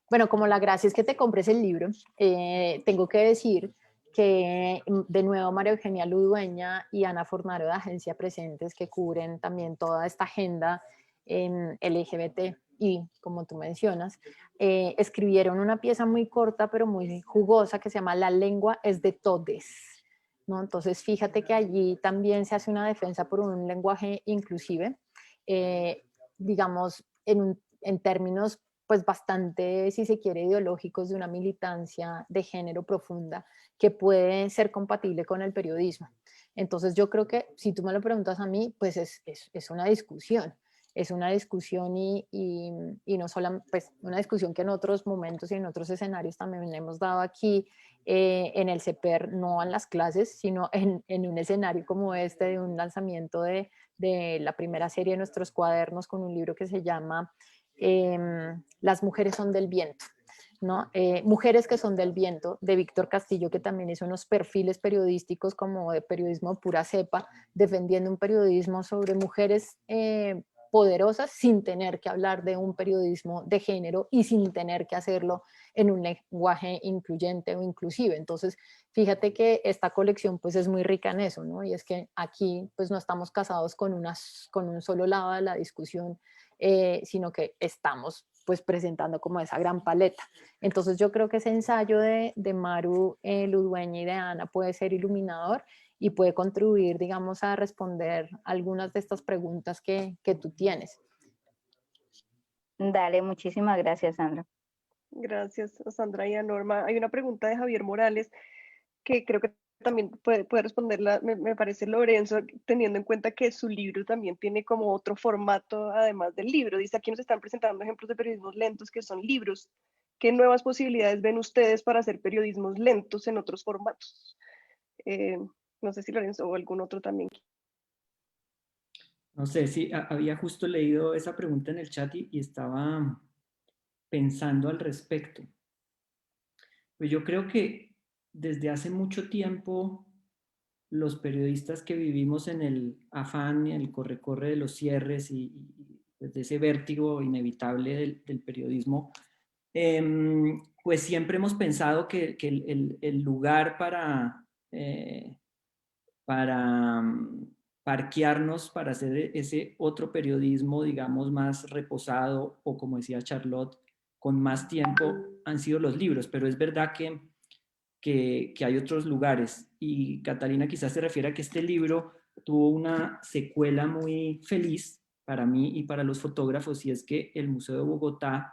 Speaker 3: bueno, como la gracia es que te compres el libro, tengo que decir que de nuevo María Eugenia Ludueña y Ana Fornaro de Agencia Presentes, que cubren también toda esta agenda LGBT y como tú mencionas, escribieron una pieza muy corta pero muy jugosa que se llama La lengua es de todes, ¿no? Entonces fíjate que allí también se hace una defensa por un lenguaje inclusive, digamos, en términos pues bastante, si se quiere, ideológicos de una militancia de género profunda que puede ser compatible con el periodismo. Entonces yo creo que si tú me lo preguntas a mí, pues es una discusión. Es una discusión y no solo, pues una discusión que en otros momentos y en otros escenarios también hemos dado aquí en el CEPER, no en las clases, sino en un escenario como este de un lanzamiento de la primera serie de nuestros cuadernos con un libro que se llama Las mujeres son del viento, ¿no? Mujeres que son del viento, de Víctor Castillo, que también hizo unos perfiles periodísticos como de periodismo pura cepa, defendiendo un periodismo sobre mujeres poderosas sin tener que hablar de un periodismo de género y sin tener que hacerlo en un lenguaje incluyente o inclusive. Entonces, fíjate que esta colección pues es muy rica en eso, ¿no? Y es que aquí pues no estamos casados con un solo lado de la discusión, sino que estamos pues presentando como esa gran paleta. Entonces yo creo que ese ensayo de Maru Ludueña y de Ana puede ser iluminador y puede contribuir, digamos, a responder algunas de estas preguntas que tú tienes.
Speaker 6: Dale, muchísimas gracias, Sandra.
Speaker 2: Gracias a Sandra y a Norma. Hay una pregunta de Javier Morales que creo que también puede responderla, me parece Lorenzo, teniendo en cuenta que su libro también tiene como otro formato además del libro. Dice, aquí nos están presentando ejemplos de periodismos lentos que son libros. ¿Qué nuevas posibilidades ven ustedes para hacer periodismos lentos en otros formatos? No sé si Lorenzo o algún otro también.
Speaker 4: No sé, sí, había justo leído esa pregunta en el chat y estaba pensando al respecto. Pues yo creo que desde hace mucho tiempo los periodistas que vivimos en el afán y en el corre-corre de los cierres y pues, de ese vértigo inevitable del periodismo, pues siempre hemos pensado que el lugar para parquearnos, para hacer ese otro periodismo, digamos, más reposado o, como decía Charlotte, con más tiempo, han sido los libros. Pero es verdad que hay otros lugares. Y Catalina quizás se refiere a que este libro tuvo una secuela muy feliz para mí y para los fotógrafos, y es que el Museo de Bogotá,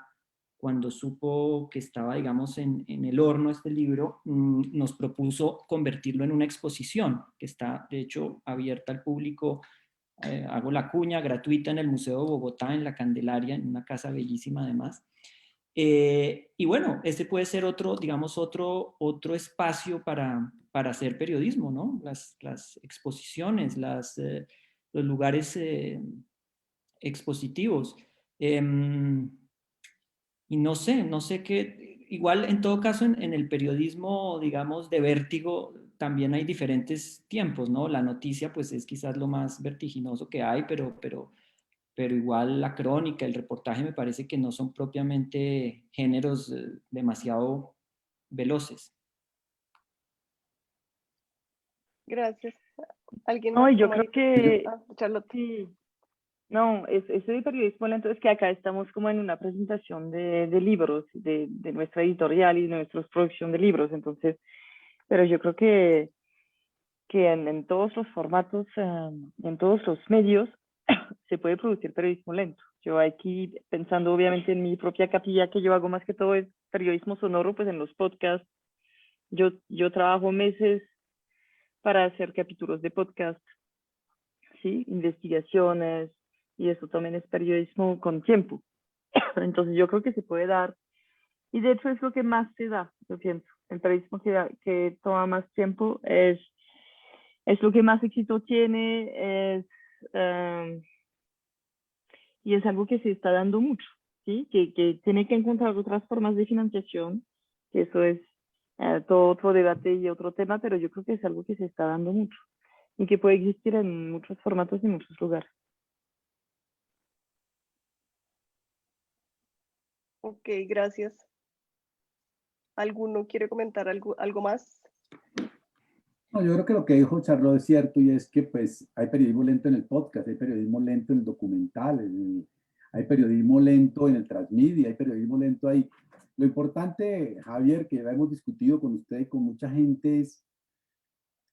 Speaker 4: cuando supo que estaba, digamos, en el horno este libro, nos propuso convertirlo en una exposición que está, de hecho, abierta al público. Hago la cuña, gratuita, en el Museo de Bogotá, en la Candelaria, en una casa bellísima además. Y bueno, este puede ser otro, digamos, otro espacio para hacer periodismo, ¿no? Las exposiciones, los lugares expositivos. Y no sé qué, igual en todo caso en el periodismo, digamos, de vértigo, también hay diferentes tiempos, ¿no? La noticia pues es quizás lo más vertiginoso que hay, pero pero igual la crónica, el reportaje me parece que no son propiamente géneros demasiado veloces.
Speaker 2: Gracias. ¿Alguien
Speaker 1: No,
Speaker 2: más?
Speaker 1: y yo
Speaker 2: Omar.
Speaker 1: creo que
Speaker 2: Charlotte.
Speaker 1: sí. No, ese de periodismo lento es que acá estamos como en una presentación de libros, de nuestra editorial y de nuestra producción de libros, entonces, pero yo creo que en todos los formatos, en todos los medios, se puede producir periodismo lento. Yo aquí pensando obviamente en mi propia capilla, que yo hago más que todo es periodismo sonoro, pues en los podcasts, yo trabajo meses para hacer capítulos de podcast, ¿sí? Investigaciones, y eso también es periodismo con tiempo. Entonces yo creo que se puede dar, y de hecho es lo que más se da, yo pienso. El periodismo que toma más tiempo es lo que más éxito tiene, y es algo que se está dando mucho, ¿sí? Que tiene que encontrar otras formas de financiación, que eso es todo otro debate y otro tema, pero yo creo que es algo que se está dando mucho y que puede existir en muchos formatos y muchos lugares.
Speaker 2: Ok, gracias. ¿Alguno quiere comentar algo más?
Speaker 5: No, yo creo que lo que dijo Charlo es cierto y es que pues hay periodismo lento en el podcast, hay periodismo lento en el documental, hay periodismo lento en el transmedia, hay periodismo lento ahí. Lo importante, Javier, que ya hemos discutido con usted y con mucha gente es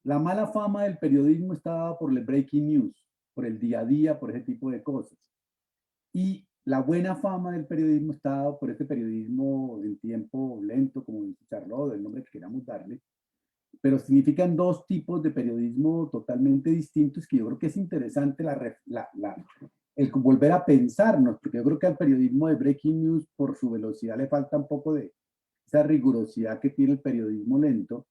Speaker 5: la mala fama del periodismo está dada por el breaking news, por el día a día, por ese tipo de cosas. Y la buena fama del periodismo está dada por este periodismo en tiempo lento, como dice Charlo, el nombre que queramos darle, pero significan dos tipos de periodismo totalmente distintos que yo creo que es interesante el volver a pensarnos, porque yo creo que al periodismo de breaking news por su velocidad le falta un poco de esa rigurosidad que tiene el periodismo lento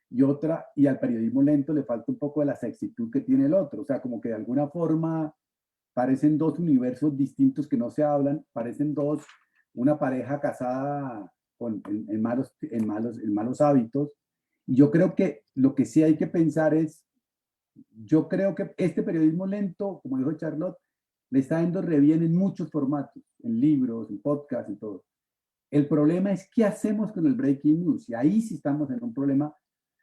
Speaker 5: y al periodismo lento le falta un poco de la sexitud que tiene el otro, o sea, como que de alguna forma parecen dos universos distintos que no se hablan, parecen una pareja casada en malos hábitos. Y yo creo que lo que sí hay que pensar es, yo creo que este periodismo lento, como dijo Charlotte, le está yendo re bien en muchos formatos, en libros, en podcasts y todo. El problema es qué hacemos con el breaking news. Y ahí sí estamos en un problema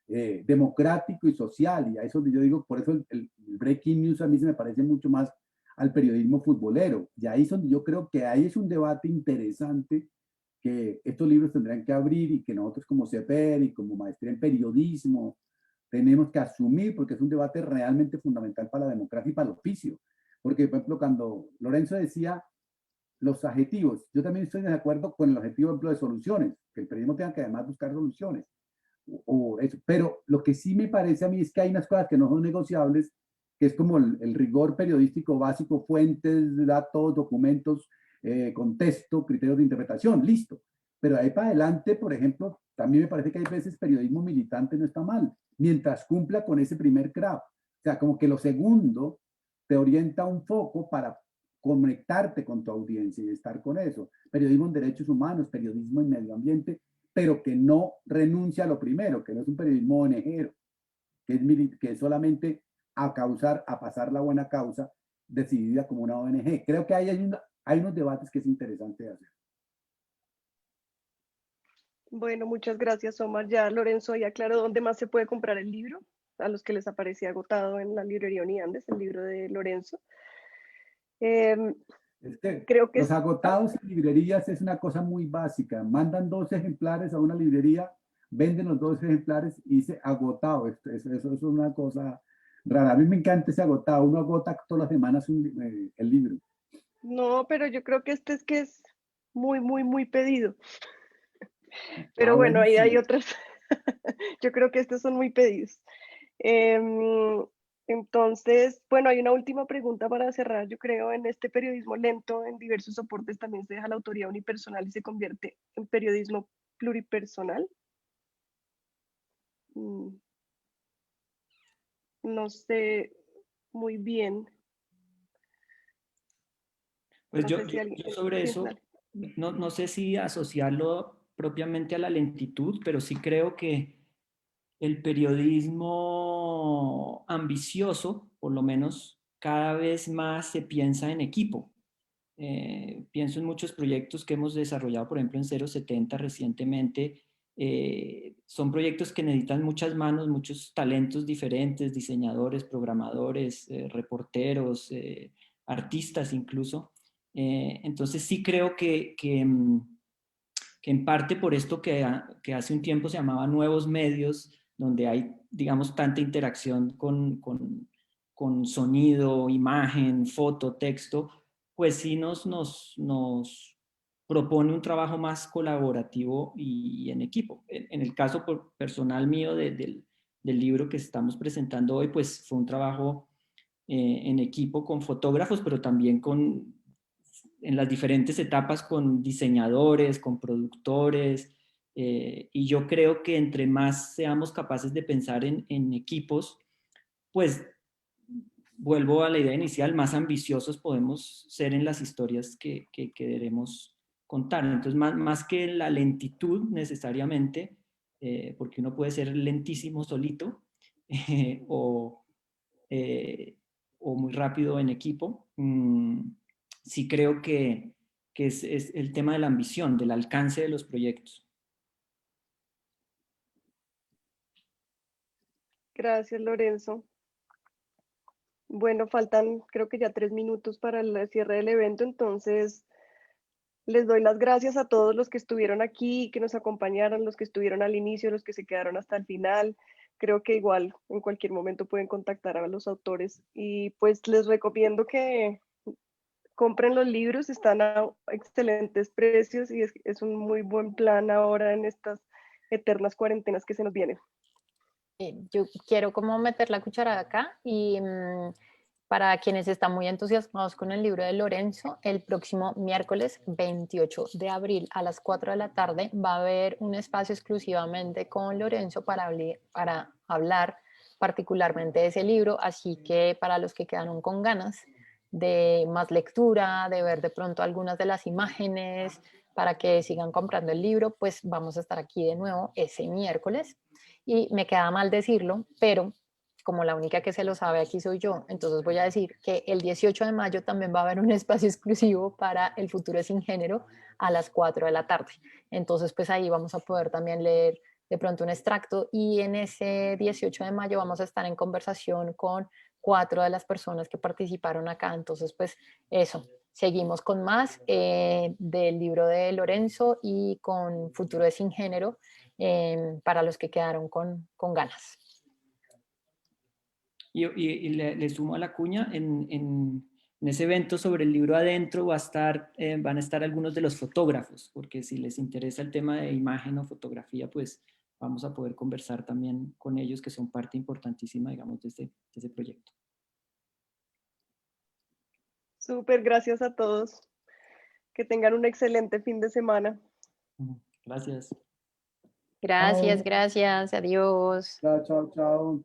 Speaker 5: democrático y social. Y a eso yo digo, por eso el breaking news a mí se me parece mucho más al periodismo futbolero. Y ahí es donde yo creo que ahí es un debate interesante que estos libros tendrán que abrir y que nosotros como CEPER y como maestría en periodismo tenemos que asumir porque es un debate realmente fundamental para la democracia y para el oficio. Porque, por ejemplo, cuando Lorenzo decía los adjetivos, yo también estoy de acuerdo con el objetivo, por ejemplo, de soluciones, que el periodismo tenga que además buscar soluciones. O eso. Pero lo que sí me parece a mí es que hay unas cosas que no son negociables, que es como el rigor periodístico básico, fuentes, datos, documentos, contexto, criterios de interpretación, listo. Pero ahí para adelante, por ejemplo, también me parece que hay veces periodismo militante no está mal, mientras cumpla con ese primer craft. O sea, como que lo segundo te orienta un foco para conectarte con tu audiencia y estar con eso. Periodismo en derechos humanos, periodismo en medio ambiente, pero que no renuncia a lo primero, que no es un periodismo ONGero, que es solamente a pasar la buena causa decidida como una ONG. Creo que hay unos debates que es interesante hacer.
Speaker 2: Bueno, muchas gracias, Omar. Ya Lorenzo ya aclaró dónde más se puede comprar el libro, a los que les aparecía agotado en la librería Uniandes, el libro de Lorenzo. Creo que
Speaker 5: los agotados en librerías es una cosa muy básica. Mandan 2 ejemplares a una librería, venden los 2 ejemplares y dice agotado. Eso es una cosa rara. A mí me encanta ese agotado. Uno agota todas las semanas el libro.
Speaker 2: No, pero yo creo que este es que es muy, muy, muy pedido. Pero bueno, ahí hay otras. Yo creo que estos son muy pedidos. Entonces, bueno, hay una última pregunta para cerrar. Yo creo en este periodismo lento, en diversos soportes también se deja la autoría unipersonal y se convierte en periodismo pluripersonal. No sé muy bien.
Speaker 4: Pues
Speaker 2: No
Speaker 4: yo,
Speaker 2: sé si alguien...
Speaker 4: yo sobre
Speaker 2: Sí,
Speaker 4: eso,
Speaker 2: dale.
Speaker 4: no sé si asociarlo propiamente a la lentitud, pero sí creo que el periodismo ambicioso, por lo menos cada vez más se piensa en equipo. Pienso en muchos proyectos que hemos desarrollado, por ejemplo, en 070 recientemente. Son proyectos que necesitan muchas manos, muchos talentos diferentes, diseñadores, programadores, reporteros, artistas incluso. Entonces sí creo que en parte por esto que hace un tiempo se llamaba nuevos medios, donde hay, digamos, tanta interacción con sonido, imagen, foto, texto, pues sí nos propone un trabajo más colaborativo y en equipo. En el caso personal mío del libro que estamos presentando hoy, pues fue un trabajo en equipo con fotógrafos, pero también en las diferentes etapas con diseñadores, con productores, y yo creo que entre más seamos capaces de pensar en equipos, pues vuelvo a la idea inicial, más ambiciosos podemos ser en las historias que queremos contar. Entonces, más que la lentitud necesariamente, porque uno puede ser lentísimo solito o, o muy rápido en equipo, sí creo que es el tema de la ambición, del alcance de los proyectos.
Speaker 2: Gracias, Lorenzo. Bueno, faltan creo que ya 3 minutos para el cierre del evento, entonces les doy las gracias a todos los que estuvieron aquí, que nos acompañaron, los que estuvieron al inicio, los que se quedaron hasta el final. Creo que igual en cualquier momento pueden contactar a los autores y pues les recomiendo que compren los libros, están a excelentes precios y es un muy buen plan ahora en estas eternas cuarentenas que se nos vienen.
Speaker 3: Yo quiero como meter la cucharada acá y para quienes están muy entusiasmados con el libro de Lorenzo, el próximo miércoles 28 de abril a las 4 de la tarde va a haber un espacio exclusivamente con Lorenzo para hablar particularmente de ese libro, así que para los que quedaron con ganas de más lectura, de ver de pronto algunas de las imágenes, para que sigan comprando el libro, pues vamos a estar aquí de nuevo ese miércoles. Y me queda mal decirlo, pero como la única que se lo sabe aquí soy yo, entonces voy a decir que el 18 de mayo también va a haber un espacio exclusivo para El futuro sin género a las 4 de la tarde. Entonces, pues ahí vamos a poder también leer de pronto un extracto y en ese 18 de mayo vamos a estar en conversación con 4 de las personas que participaron acá. Entonces, pues eso, seguimos con más del libro de Lorenzo y con Futuro sin género para los que quedaron con ganas.
Speaker 4: Y le sumo a la cuña, en ese evento sobre el libro adentro van a estar algunos de los fotógrafos, porque si les interesa el tema de imagen o fotografía, pues vamos a poder conversar también con ellos, que son parte importantísima, digamos, de ese proyecto.
Speaker 2: Súper, gracias a todos. Que tengan un excelente fin de semana.
Speaker 4: Gracias.
Speaker 3: Gracias,
Speaker 5: Chao.
Speaker 3: gracias, adiós.
Speaker 5: Chao, chao, chao.